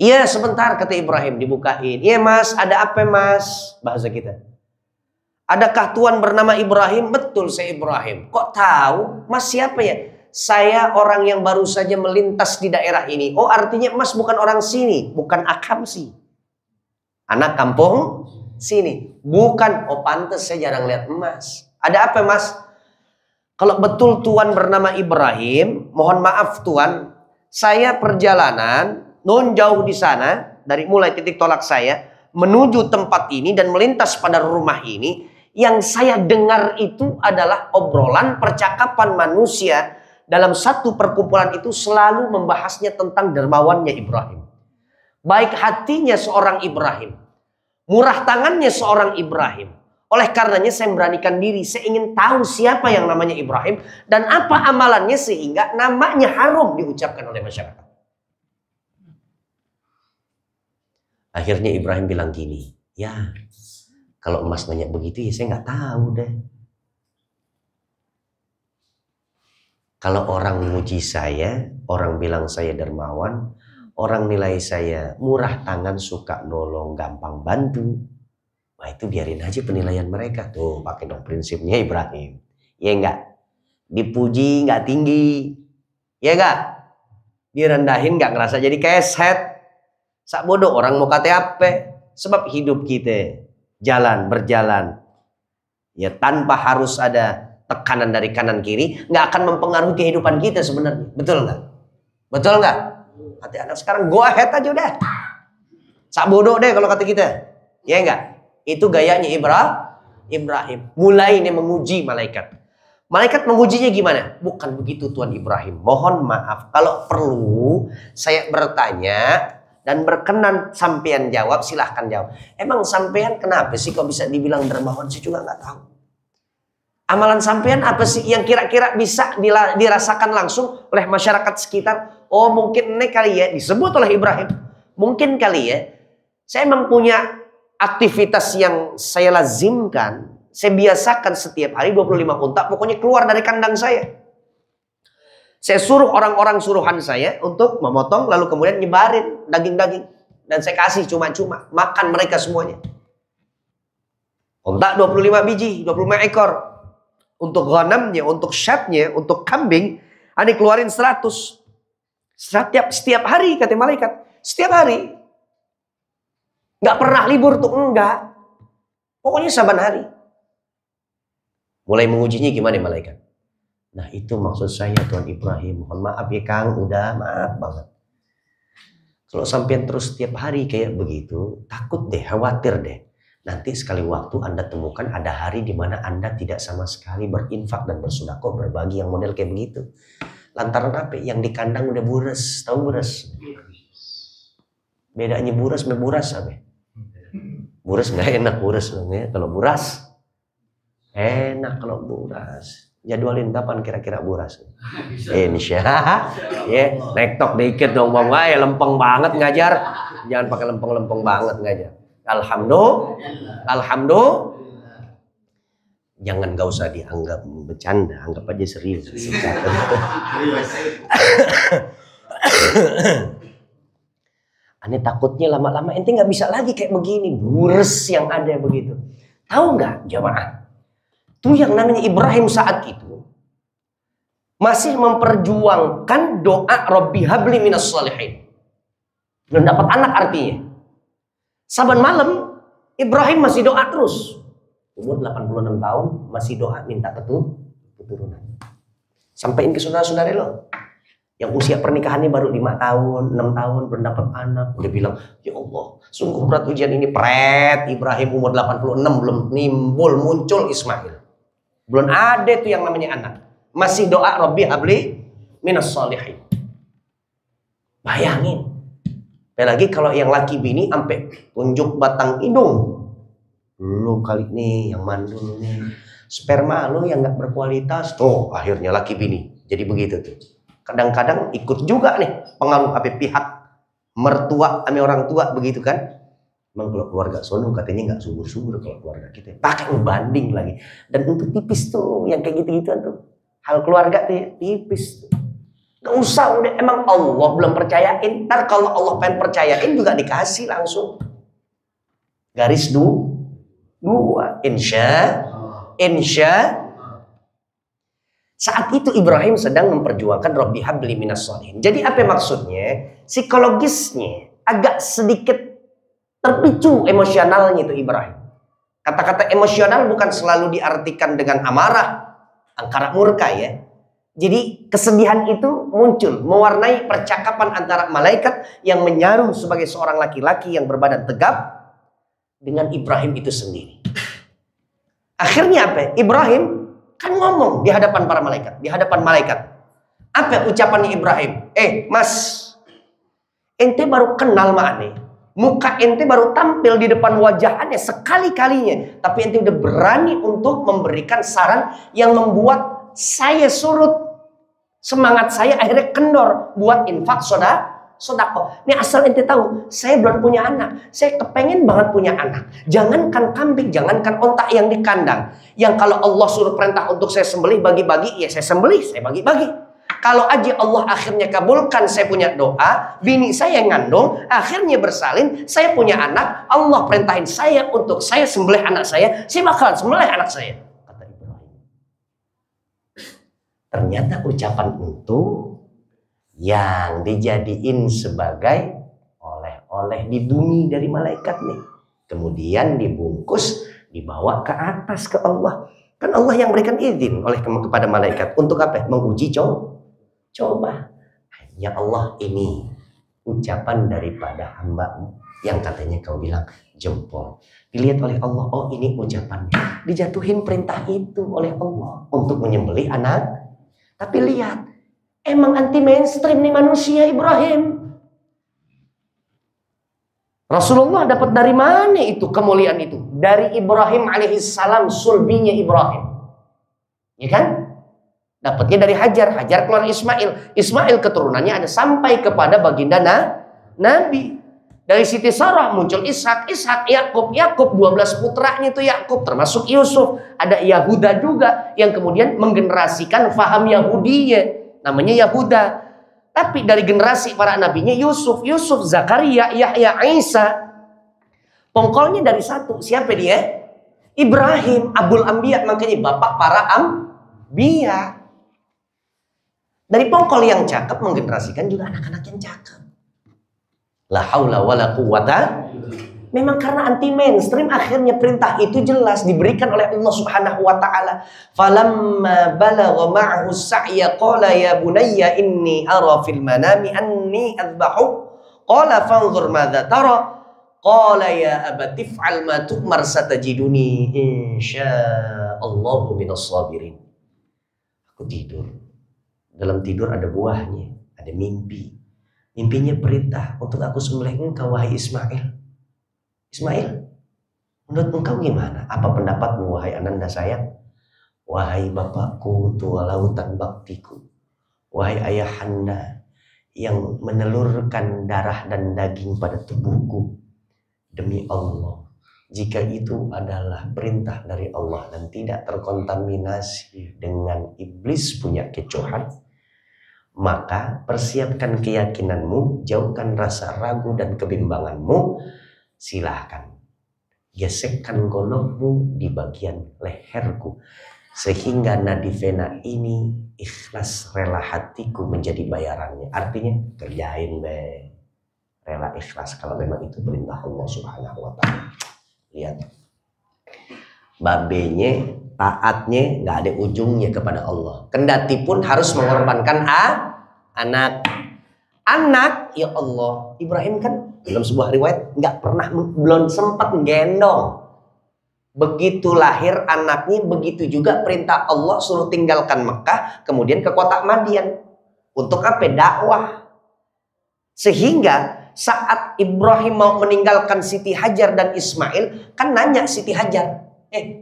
Iya sebentar, kata Ibrahim, dibukain. Iya mas, ada apa mas? Bahasa kita. Adakah Tuhan bernama Ibrahim? Betul, saya Ibrahim. Kok tahu? Mas siapa ya? Saya orang yang baru saja melintas di daerah ini. Oh artinya mas bukan orang sini, bukan akamsi, anak kampung sini. Bukan. Oh pantes saya jarang lihat emas. Ada apa mas? Kalau betul Tuhan bernama Ibrahim, mohon maaf Tuhan, saya perjalanan non jauh di sana, dari mulai titik tolak saya menuju tempat ini dan melintas pada rumah ini. Yang saya dengar itu adalah obrolan percakapan manusia. Dalam satu perkumpulan itu selalu membahasnya tentang dermawannya Ibrahim. Baik hatinya seorang Ibrahim, murah tangannya seorang Ibrahim. Oleh karenanya saya memberanikan diri, saya ingin tahu siapa yang namanya Ibrahim dan apa amalannya sehingga namanya harum diucapkan oleh masyarakat. Akhirnya Ibrahim bilang gini, ya kalau emas nanya begitu ya saya nggak tahu deh. Kalau orang muji saya, orang bilang saya dermawan, orang nilai saya murah tangan, suka nolong, gampang bantu, nah itu biarin aja penilaian mereka. Tuh pakai dong prinsipnya Ibrahim. Ya enggak? Dipuji nggak tinggi. Ya enggak? Direndahin nggak ngerasa jadi keset. Sak bodoh orang mau kata apa? Sebab hidup kita berjalan ya tanpa harus ada tekanan dari kanan kiri, nggak akan mempengaruhi kehidupan kita sebenarnya. Betul nggak? Betul nggak? Hati anak sekarang go ahead aja udah. Sak bodoh deh kalau kata kita. Ya enggak? Itu gayanya Ibrahim. Mulai ini menguji malaikat. Malaikat mengujinya gimana? Bukan begitu Tuan Ibrahim. Mohon maaf. Kalau perlu saya bertanya dan berkenan sampean jawab, silahkan jawab. Emang sampean kenapa sih kok bisa dibilang dermawan? Saya juga nggak tahu. Amalan sampean apa sih yang kira-kira bisa dirasakan langsung oleh masyarakat sekitar? Oh mungkin ini kali ya disebut oleh Ibrahim. Mungkin kali ya. Saya memang punya aktivitas yang saya lazimkan. Saya biasakan setiap hari 25 unta pokoknya keluar dari kandang saya. Saya suruh orang-orang suruhan saya untuk memotong lalu kemudian nyebarin daging-daging. Dan saya kasih cuma-cuma. Makan mereka semuanya. Unta 25 biji, 25 ekor. Untuk ghanamnya, untuk syatnya, untuk kambing. Ani keluarin 100. Setiap hari kata malaikat. Setiap hari. Nggak pernah libur tuh, enggak. Pokoknya saban hari. Mulai mengujinya gimana malaikat? Nah itu maksud saya Tuan Ibrahim. Mohon maaf ya Kang, udah maaf banget. Kalau sampean terus setiap hari kayak begitu, takut deh, khawatir deh. Nanti sekali waktu Anda temukan ada hari di mana Anda tidak sama sekali berinfak dan bersedekah berbagi yang model kayak begitu. Lantaran apa? Yang di kandang udah buras, tahu buras? Bedanya buras sama buras apa? Buras nggak enak buras, kalau buras enak kalau buras. Jadwalin kapan kira-kira buras? Insya ya, naik tok dikit dong bang. Ya lempeng banget ngajar. Jangan pakai lempeng-lempeng banget ngajar. Alhamdulillah. Jangan gak usah dianggap bercanda, anggap aja serius. Aneh takutnya lama-lama ente nggak bisa lagi kayak begini, buras yang ada begitu. Tahu nggak jamaah? Itu yang namanya Ibrahim saat itu masih memperjuangkan doa Rabbi habli minas shalihin. Belum dapat anak artinya. Saban malam Ibrahim masih doa terus. Umur 86 tahun masih doa minta keturunan. Sampaikan ke saudara-saudara lo yang usia pernikahannya baru 5 tahun, 6 tahun belum dapat anak. Udah bilang, ya Allah, sungguh berat ujian ini. Pret, Ibrahim umur 86 belum muncul Ismail. Belum ada tuh yang namanya anak. Masih doa Rabbi habli minas shalihin. Bayangin. Apalagi kalau yang laki bini sampai tunjuk batang hidung. Lu kali nih yang mandul nih. Sperma lu yang gak berkualitas. Tuh akhirnya laki bini. Jadi begitu tuh. Kadang-kadang ikut juga nih pengaruh apa pihak mertua sama orang tua begitu kan. Memang kalau keluarga sono katanya nggak subur-subur kalau keluarga kita. Pakai ngebanding lagi. Dan itu tipis tuh yang kayak gitu-gituan tuh. Hal keluarga tuh tipis tuh. Gak usah udah emang Allah belum percayain. Ntar kalau Allah pengen percayain juga dikasih langsung. Garis dua. Insya. Saat itu Ibrahim sedang memperjuangkan Rabbi habli minas shalihin. Jadi apa maksudnya? Psikologisnya agak sedikit terpicu emosionalnya itu Ibrahim. Kata-kata emosional bukan selalu diartikan dengan amarah, angkara murka ya. Jadi kesedihan itu muncul, mewarnai percakapan antara malaikat yang menyaru sebagai seorang laki-laki yang berbadan tegap dengan Ibrahim itu sendiri. Akhirnya apa? Ibrahim kan ngomong di hadapan para malaikat, di hadapan malaikat. Apa ucapannya Ibrahim? Mas, ente baru kenal sama aneh. Muka ente baru tampil di depan wajah aneh sekali-kalinya. Tapi ente udah berani untuk memberikan saran yang membuat saya surut. Semangat saya akhirnya kendor buat infak sodako. Ini asal ente tahu, saya belum punya anak. Saya kepengen banget punya anak. Jangankan kambing, jangankan ontak yang di kandang. Yang kalau Allah suruh perintah untuk saya sembelih bagi-bagi, ya saya sembelih, saya bagi-bagi. Kalau aja Allah akhirnya kabulkan saya punya doa, bini saya ngandung, akhirnya bersalin, saya punya anak, Allah perintahin saya untuk saya sembelih anak saya bakalan sembelih anak saya. Kata Ibrahim. Ternyata ucapan itu yang dijadiin sebagai oleh-oleh di bumi dari malaikat nih. Kemudian dibungkus, dibawa ke atas ke Allah. Kan Allah yang berikan izin kepada malaikat untuk apa? Menguji coba. Ya Allah, ini ucapan daripada hamba-Mu. yang katanya kau bilang jempol. Dilihat oleh Allah, oh ini ucapannya. Dijatuhin perintah itu oleh Allah untuk menyembelih anak. Tapi lihat, emang anti mainstream nih manusia Ibrahim. Rasulullah dapat dari mana itu kemuliaan itu? Dari Ibrahim alaihissalam, sulbinya Ibrahim. Ya kan? Dapatnya dari Hajar. Hajar keluar Ismail. Ismail keturunannya ada sampai kepada baginda Nabi. Dari Siti Sarah muncul Ishak, Yakub, 12 putranya itu Yakub, termasuk Yusuf. Ada Yahuda juga yang kemudian menggenerasikan faham Yahudinya, namanya Yahuda. Tapi dari generasi para nabinya Yusuf, Zakaria, Yahya, Isa. Pongkolnya dari satu, siapa dia? Ibrahim, Abul Anbiya, makanya bapak para Anbiya. Dari pongkol yang cakep menggenerasikan juga anak-anak yang cakep. La haula wala quwata. Memang karena anti mainstream akhirnya perintah itu jelas diberikan oleh Allah Subhanahu wa taala. Falamma balagha ma'ahu as-sa'ya qala ya bunayya inni ara fil manami anni adbahu qala fanzur madza tara qala ya abati if'al ma tu'mar satajiduni insyaallahu minas sabirin. Aku tidur. Dalam tidur ada buahnya, ada mimpi. Mimpinya perintah untuk aku sembelih engkau wahai Ismail. Ismail, menurut engkau gimana? Apa pendapatmu wahai ananda sayang? Wahai bapakku tua lautan baktiku, wahai ayahanda yang menelurkan darah dan daging pada tubuhku, demi Allah, jika itu adalah perintah dari Allah dan tidak terkontaminasi dengan iblis punya kecohan, maka persiapkan keyakinanmu, jauhkan rasa ragu dan kebimbanganmu. Silahkan gesekkan golokmu di bagian leherku sehingga nadifena ini ikhlas rela hatiku menjadi bayarannya. Artinya kerjain be, rela ikhlas kalau memang itu perintah Allah Subhanahu wa taala. Lihat, babenya taatnya nggak ada ujungnya kepada Allah. Kendati pun harus mengorbankan anak. Ya Allah, Ibrahim kan dalam sebuah riwayat nggak pernah, belum sempat gendong. Begitu lahir anaknya, begitu juga perintah Allah suruh tinggalkan Mekah, kemudian ke kota Madian. Untuk apa? Dakwah. Sehingga saat Ibrahim mau meninggalkan Siti Hajar dan Ismail, kan nanya Siti Hajar,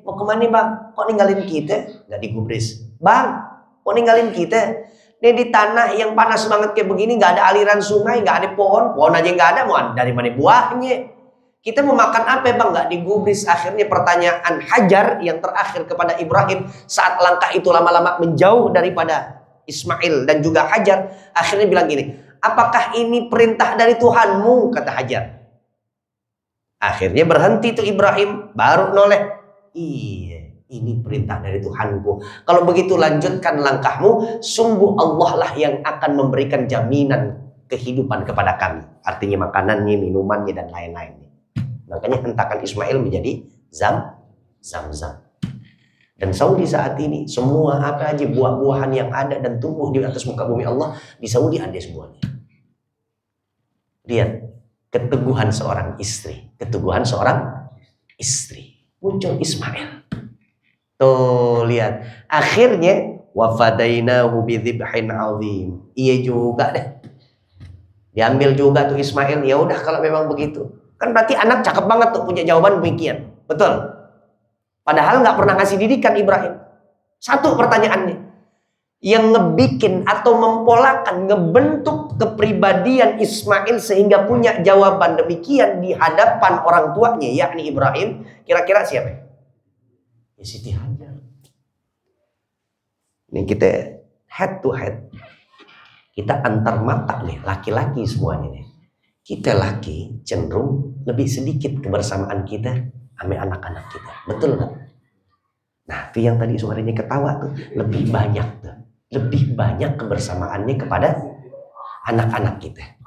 mau kemana bang? Kok ninggalin kita? Gak digubris. Bang, kok ninggalin kita? Ini di tanah yang panas banget kayak begini, gak ada aliran sungai, gak ada pohon. Pohon aja gak ada, mau dari mana buahnya? Kita mau makan apa bang? Gak digubris. Akhirnya pertanyaan Hajar yang terakhir kepada Ibrahim saat langkah itu lama-lama menjauh daripada Ismail dan juga Hajar. Akhirnya bilang gini, apakah ini perintah dari Tuhanmu? Kata Hajar. Akhirnya berhenti tuh Ibrahim, baru noleh. Iya, ini perintah dari Tuhanku. Kalau begitu lanjutkan langkahmu. Sungguh Allah lah yang akan memberikan jaminan kehidupan kepada kami. Artinya makanannya, minumannya, dan lain-lainnya. Makanya hentakan Ismail menjadi Zam-Zam. Dan Saudi saat ini semua apa aja buah-buahan yang ada dan tumbuh di atas muka bumi Allah, di Saudi ada semuanya. Lihat keteguhan seorang istri, muncul Ismail. Tuh lihat, akhirnya wafadainahu bidzibhin azim. Iya juga deh. Diambil juga tuh Ismail. Ya udah kalau memang begitu. Kan berarti anak cakep banget tuh punya jawaban demikian. Betul. Padahal nggak pernah ngasih didikan Ibrahim. Satu pertanyaannya. Yang ngebikin atau mempolakan, ngebentuk kepribadian Ismail sehingga punya jawaban demikian di hadapan orang tuanya, yakni Ibrahim. Kira-kira siapa? Ya Siti Hajar. Ini kita head to head. Kita antar mata nih, laki-laki semuanya nih. Kita laki cenderung lebih sedikit kebersamaan kita sama anak-anak kita. Betul kan? Nah, itu yang tadi suaranya ketawa tuh lebih banyak tuh. Lebih banyak kebersamaannya kepada anak-anak kita.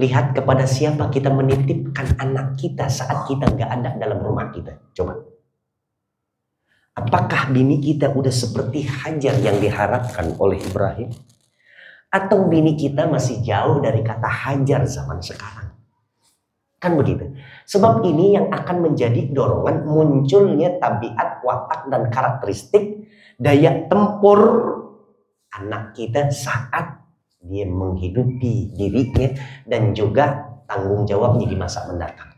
Lihat kepada siapa kita menitipkan anak kita saat kita nggak ada dalam rumah kita. Coba. Apakah bini kita udah seperti Hajar yang diharapkan oleh Ibrahim? Atau bini kita masih jauh dari kata Hajar zaman sekarang? Kan begitu. Sebab ini yang akan menjadi dorongan munculnya tabiat, watak, dan karakteristik daya tempur anak kita saat dia menghidupi dirinya dan juga tanggung jawabnya di masa mendatang.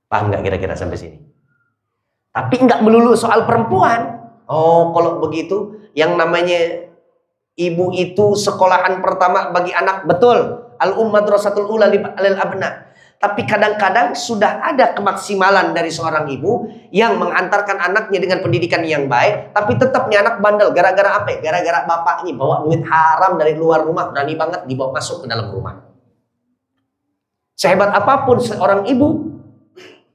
Paham nggak kira-kira sampai sini? Tapi nggak melulu soal perempuan. Oh, kalau begitu yang namanya ibu itu sekolahan pertama bagi anak, betul. Al-Madrasatul Ula lil Abna. Tapi kadang-kadang sudah ada kemaksimalan dari seorang ibu yang mengantarkan anaknya dengan pendidikan yang baik, tapi tetapnya anak bandel. Gara-gara apa? Gara-gara bapaknya bawa duit haram dari luar rumah, berani banget dibawa masuk ke dalam rumah. Sehebat apapun seorang ibu,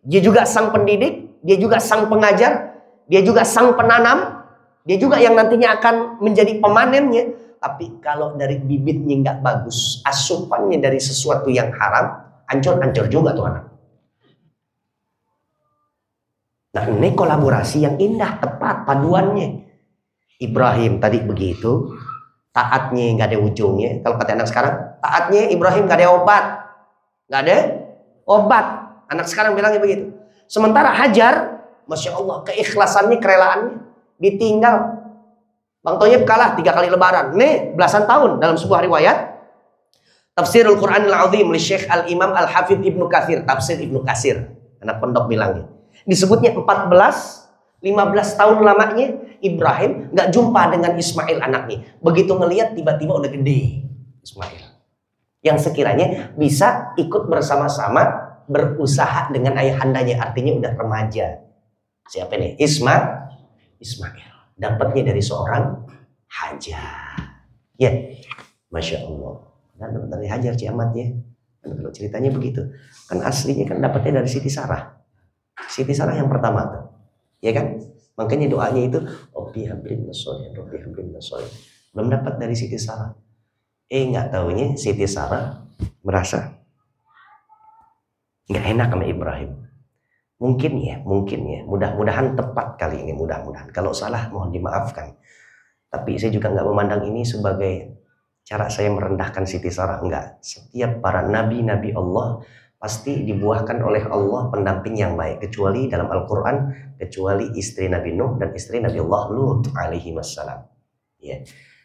dia juga sang pendidik, dia juga sang pengajar, dia juga sang penanam, dia juga yang nantinya akan menjadi pemanennya. Tapi kalau dari bibitnya nggak bagus, asupannya dari sesuatu yang haram, hancur-hancur juga tuh anak. Nah, ini kolaborasi yang indah, tepat paduannya. Ibrahim tadi begitu, taatnya nggak ada ujungnya. Kalau kata anak sekarang, taatnya Ibrahim nggak ada obat, nggak ada obat. Anak sekarang bilangnya begitu. Sementara Hajar, masya Allah, keikhlasannya, kerelaannya, ditinggal. Bang Toyib kalah 3 kali lebaran. Nih, belasan tahun dalam sebuah riwayat. Tafsirul Quranil Azim oleh Syekh Al-Imam Al-Hafidh Ibnu Katsir. Tafsir Ibnu Katsir. Anak pondok bilangnya. Disebutnya 15 tahun lamanya Ibrahim nggak jumpa dengan Ismail anaknya. Begitu ngelihat tiba-tiba udah gede Ismail. Yang sekiranya bisa ikut bersama-sama berusaha dengan ayahandanya. Artinya udah remaja. Siapa nih? Ismail. Dapatnya dari seorang Hajar. Ya, masya Allah. Dan dapat dari Hajar Ciamat ya. Dan kalau ceritanya begitu, kan aslinya kan dapatnya dari Siti Sarah. Siti Sarah yang pertama tuh, ya kan? Makanya doanya itu, Rabbi hablin nasoleh, Rabbi hablin nasoleh. Belum dapat dari Siti Sarah. Nggak taunya Siti Sarah merasa nggak enak sama Ibrahim. Mungkin ya, mudah-mudahan tepat kali ini, mudah-mudahan. Kalau salah mohon dimaafkan. Tapi saya juga nggak memandang ini sebagai cara saya merendahkan Siti Sarah, enggak. Setiap para nabi-nabi Allah pasti dibuahkan oleh Allah pendamping yang baik, kecuali dalam Al-Quran, kecuali istri Nabi Nuh dan istri Nabi Allah Lut alaihi wassalam. Ya.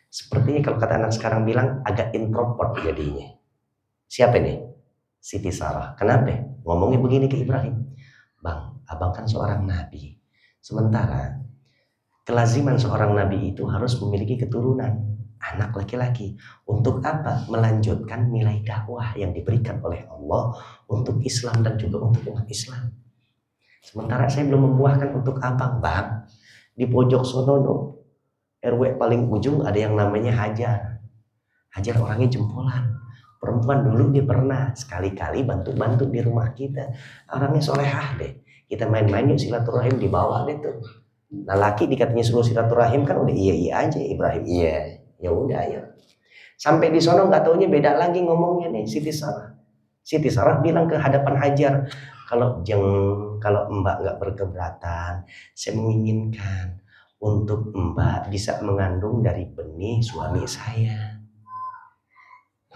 Sepertinya kalau kata anak sekarang bilang agak improper jadinya. Siapa nih? Siti Sarah. Kenapa? Ngomongnya begini ke Ibrahim. Bang, abang kan seorang nabi. Sementara kelaziman seorang nabi itu harus memiliki keturunan, anak laki-laki. Untuk apa? Melanjutkan nilai dakwah yang diberikan oleh Allah untuk Islam dan juga untuk umat Islam. Sementara saya belum membuahkan untuk abang, bang. Di pojok sono RW paling ujung ada yang namanya Hajar. Hajar orangnya jempolan. Perempuan dulu dia pernah sekali-kali bantu-bantu di rumah kita. Orangnya solehah deh. Kita main-main yuk silaturahim, dibawa deh tuh. Nah laki dikatanya suruh silaturahim kan udah iya aja. Ibrahim iya. Ya udah ayo. Sampai di sono nggak taunya beda lagi ngomongnya nih Siti Sarah. Siti Sarah bilang ke hadapan Hajar, kalau Mbak nggak berkeberatan, saya menginginkan untuk Mbak bisa mengandung dari benih suami saya.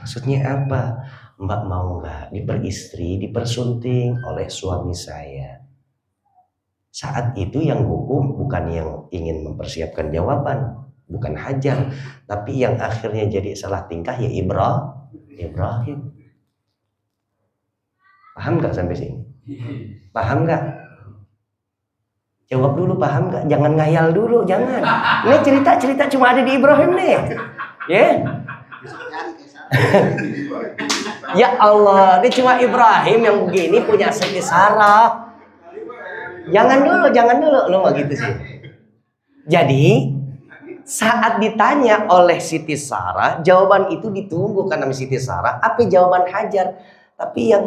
Maksudnya apa? Mbak mau nggak diperistri, dipersunting oleh suami saya? Saat itu yang gugup bukan yang ingin mempersiapkan jawaban, bukan Hajar, tapi yang akhirnya jadi salah tingkah ya Ibrahim. Paham nggak sampai sini? Paham nggak? Jawab dulu, paham nggak? Jangan ngayal dulu, jangan. Ini cerita cuma ada di Ibrahim nih, ya. Ya Allah, ini cuma Ibrahim yang begini punya Siti Sarah. Jangan dulu, lo mau gitu sih. Jadi saat ditanya oleh Siti Sarah, jawaban itu ditunggu karena Siti Sarah. Apa jawaban Hajar? Tapi yang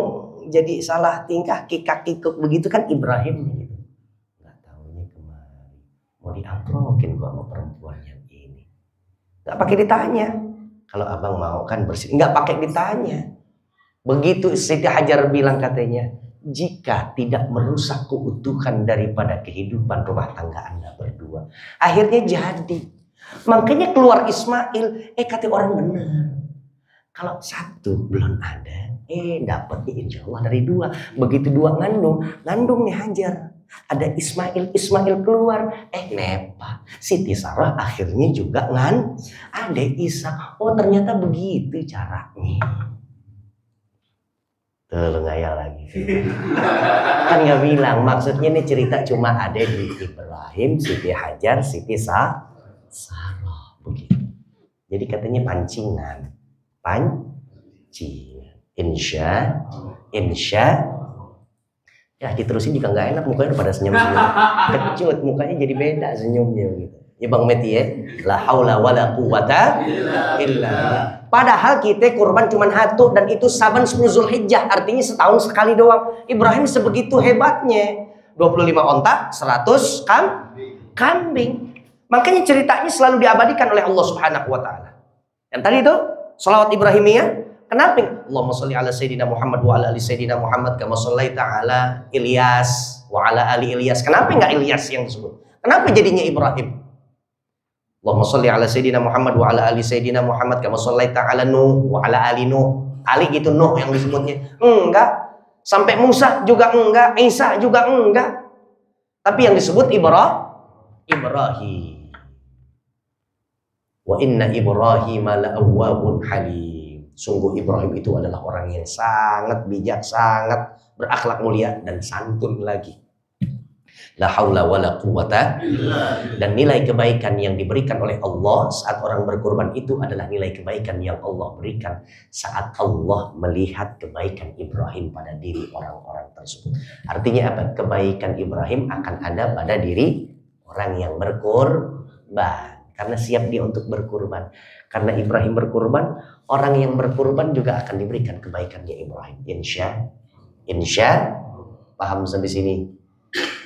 jadi salah tingkah kikak-kikuk begitu kan Ibrahim gitu. Nggak tahunya kemari mau diaprokin gua sama perempuan yang ini. Nggak pakai ditanya. Kalau abang mau kan bersih, nggak pakai ditanya. Begitu Siti Hajar bilang katanya, jika tidak merusak keutuhan daripada kehidupan rumah tangga Anda berdua. Akhirnya jadi. Makanya keluar Ismail, kata orang benar. Kalau satu belum ada, Dapatnya insya Allah dari dua. Begitu dua ngandung nih Hajar. Ada Ismail keluar. Nepa. Siti Sarah akhirnya juga ada Isa. Oh ternyata begitu caranya. Ngayal lagi. Kan nggak bilang. Maksudnya ini cerita cuma ada di Ibrahim, Siti Hajar, Siti Sarah. Begitu. Jadi katanya pancingan. Insya. Ya diterusin juga nggak enak, mukanya udah pada senyum-senyum. Kecut, mukanya jadi beda senyumnya gitu. Ya Bang Meti ya. La haula wala quwata illa billah. Padahal kita kurban cuma satu dan itu Saban 10 Zulhijjah, artinya setahun sekali doang. Ibrahim sebegitu hebatnya. 25 onta, 100 kambing. Makanya ceritanya selalu diabadikan oleh Allah Subhanahu wa taala. Yang tadi itu shalawat Ibrahimiyah. Kenapa? Allahumma sholli ala sayyidina Muhammad wa ala ali sayyidina Muhammad kama shallaita ala Ilyas wa ala ali Ilyas. Kenapa enggak Ilyas yang disebut? Kenapa jadinya Ibrahim? Allahumma sholli ala sayyidina Muhammad wa ala ali sayyidina Muhammad kama shallaita ala Nuh wa ala ali Nuh. Ali gitu Nuh yang disebutnya. Enggak. Sampai Musa juga enggak, Isa juga enggak. Tapi yang disebut Ibrahim. Wa inna Ibrahim la'awwabun halim. Sungguh Ibrahim itu adalah orang yang sangat bijak, sangat berakhlak mulia dan santun lagi. La haula wala quwata. Dan nilai kebaikan yang diberikan oleh Allah saat orang berkurban itu adalah nilai kebaikan yang Allah berikan saat Allah melihat kebaikan Ibrahim pada diri orang-orang tersebut. Artinya apa? Kebaikan Ibrahim akan ada pada diri orang yang berkurban. Karena siap dia untuk berkurban. Karena Ibrahim berkurban, orang yang berkurban juga akan diberikan kebaikannya Ibrahim. Insya. Paham sampai sini?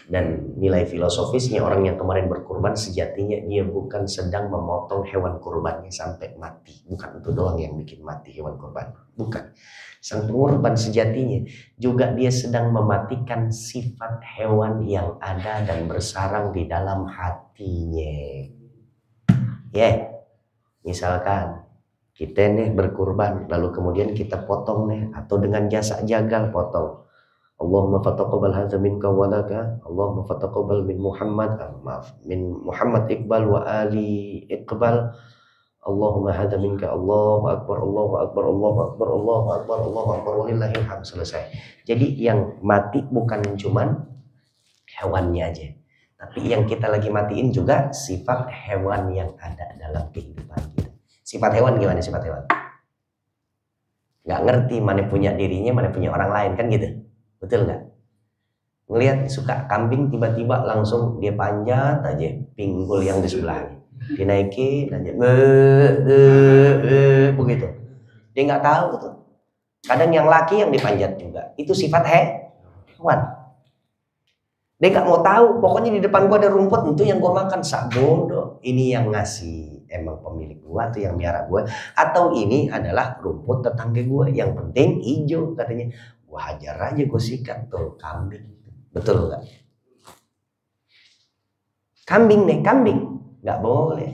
Dan nilai filosofisnya orang yang kemarin berkurban sejatinya dia bukan sedang memotong hewan kurbannya sampai mati. Bukan itu doang yang bikin mati hewan kurban. Bukan. Sang pengorban sejatinya juga dia sedang mematikan sifat hewan yang ada dan bersarang di dalam hatinya. Misalkan kita nih berkurban lalu kemudian kita potong nih, atau dengan jasa jagal potong. Allahumma fataqabbal hadza minka wa laka. Allahumma fataqabbal min Muhammad, min Muhammad Iqbal wa ali Iqbal. Allahumma hadza minka. Allahu akbar, Allahu akbar, Allahu akbar, Allahu akbar, Allahu akbar, walillahil hamd. Selesai. Jadi yang mati bukan cuman hewannya aja, tapi yang kita lagi matiin juga sifat hewan yang ada dalam kehidupan kita. Sifat hewan gimana sifat hewan? Nggak ngerti mana punya dirinya, mana punya orang lain, kan gitu. Betul nggak? Ngelihat suka kambing tiba-tiba langsung dia panjat aja pinggul yang di sebelahnya. Dinaikin aja. Begitu. Dia nggak tahu tuh. Kadang yang laki yang dipanjat juga. Itu sifat hewan. Dia nggak mau tahu, pokoknya di depan gua ada rumput, itu yang gua makan. Sak bodoh. Ini yang ngasih emang pemilik gua tuh yang miara gua, atau ini adalah rumput tetangga gua, yang penting hijau katanya. Gua hajar aja, gua sikat tuh kambing. Betul nggak? Kambing nih, kambing nggak boleh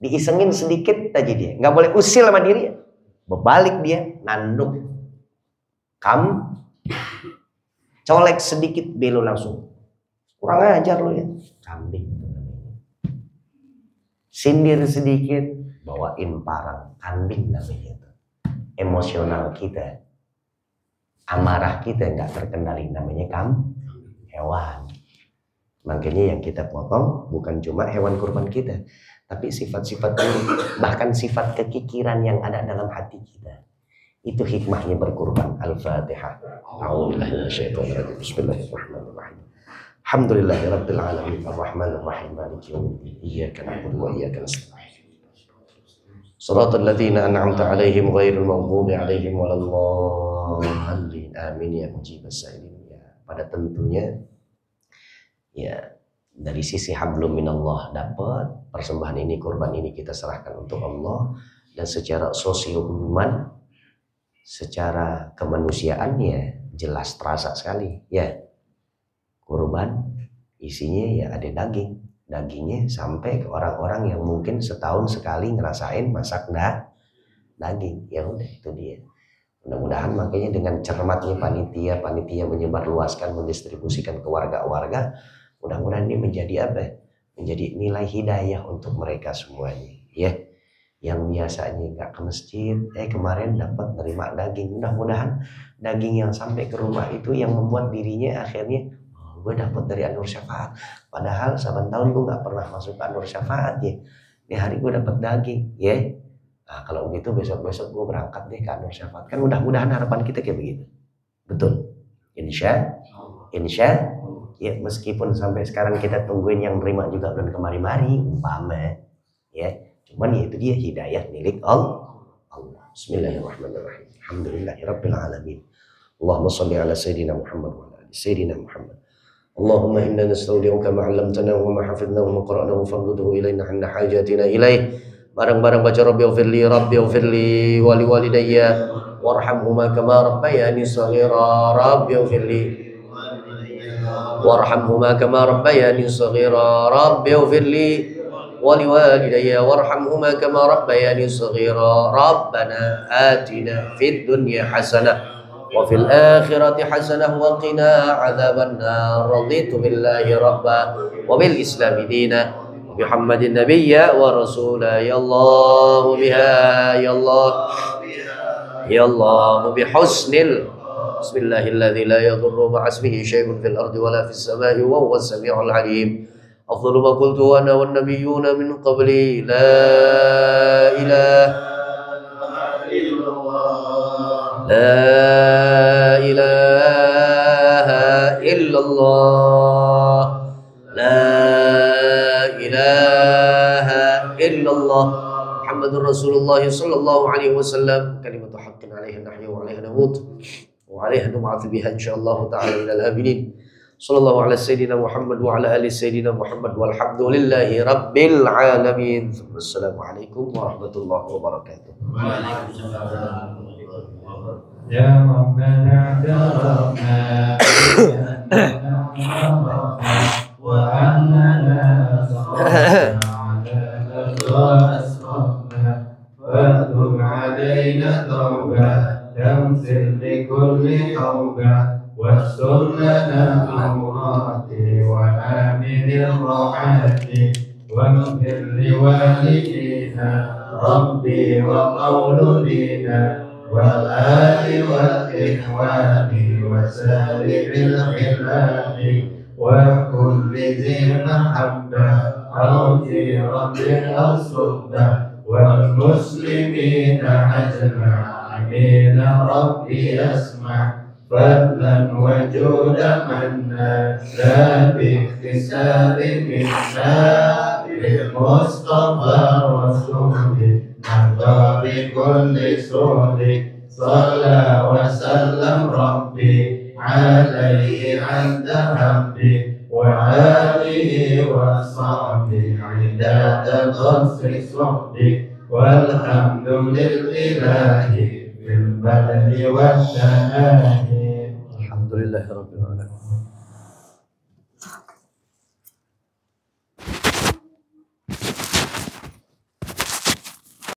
diisengin sedikit aja dia, nggak boleh usil sama diri, berbalik dia nanduk. Colek sedikit belo langsung. Kurang ajar lo ya. Kambing. Sindir sedikit, bawain parang. Kambing namanya itu. Emosional kita, amarah kita nggak terkendali, namanya hewan. Makanya yang kita potong bukan cuma hewan kurban kita, tapi sifat-sifat ini, bahkan sifat kekikiran yang ada dalam hati kita. Itu hikmahnya berkurban. Al-Fatihah. A'udzubillahi minasyaitonirrajim. Bismillahirrahmanirrahim. Alhamdulillahirabbil alamin arrahmanir rahim maliki yaumiddin iyyaka na'budu wa iyyaka nasta'in shiratal ladzina an'amta 'alaihim ghairil maghdubi 'alaihim waladdallin amin ya mujibas sa'ilin. Ya, pada tentunya ya dari sisi hablum minallah dapat persembahan ini, kurban ini kita serahkan untuk Allah, dan secara sosio-human, secara kemanusiaannya jelas terasa sekali ya. Kurban isinya ya ada dagingnya sampai ke orang-orang yang mungkin setahun sekali ngerasain masak daging. Ya udah itu dia. Mudah-mudahan makanya dengan cermatnya panitia menyebarluaskan, mendistribusikan ke warga-warga, mudah-mudahan ini menjadi apa? Menjadi nilai hidayah untuk mereka semuanya, ya. Yang biasanya nggak ke masjid, kemarin dapat nerima daging. Mudah-mudahan daging yang sampai ke rumah itu yang membuat dirinya akhirnya, gue dapat dari An-Nur Syafaat. Padahal 7 tahun gue nggak pernah masuk ke An-Nur Syafaat ya. Ini hari gue dapat daging, ya. Nah, kalau begitu besok-besok gue berangkat deh ke An-Nur Syafaat. Kan mudah-mudahan harapan kita kayak begitu. Betul. Insya ya, meskipun sampai sekarang kita tungguin yang nerima juga belum kemari-mari, umpama, ya. Cuman ya itu dia hidayah milik Allah. Bismillahirrahmanirrahim. Alhamdulillahirabbil alamin. Allahumma shalli ala sayyidina Muhammad wa ala ali sayyidina Muhammad. Allahumma inna nastaudi'uka ma 'allamtana wa ma hafidnahu wa qara'nahu famdudhu ilaina 'inda hajatina ilaih. Bareng-bareng baca Rabbi ighfirli wa liwalidayya warhamhuma kama rabbayani shaghira. Rabbi ighfirli warhamhuma kama rabbayani shaghira. Rabbi ighfirli ولوالدي وارحمهما كما ربياني صغيرا ربنا آتنا في الدنيا حسنة وفي الآخرة حسنة وقنا عذاب النار رضيت بالله ربا وبالإسلام دينا وبمحمد نبيا ورسولا يا الله بها يا الله بحسن بسم الله الذي لا يضر مع اسمه شيء في الأرض ولا في السماء وهو السميع العليم أفضل ما قلت أنا والنبيون من قبلي لا إله إلا الله لا إله إلا الله لا إله إلا الله محمد رسول الله صلى الله عليه وسلم كلمة حق عليها نحيا وعليها نموت وعليها نبعث بها إن شاء الله تعالى من الآمنين صلى الله على سيدنا محمد وعلى آل سيدنا محمد والحمد لله رب العالمين ثم السلام عليكم ورحمة الله وبركاته. يا ربنا اعترفنا وأننا صرفنا على أسرفنا واتب علينا توبة تغفر لكل حوبة واستر لنا عوراتي وآمن الروعات واغفر لوالدينا ربي ومولودينا والآل والإخوان وسائر الخلان وكل ذي محبة أو في رب الصحبة والمسلمين أجمعين ربي يسمع فضلا وجود منا لا باكتساب منا بالمصطفى رسوله نرضى بكل سوء صلى وسلم ربي عليه عند حمدي وآله وصحبه عداد قصر صحبه والحمد لله في البلد والشهاد. الحمد لله رب العالمين.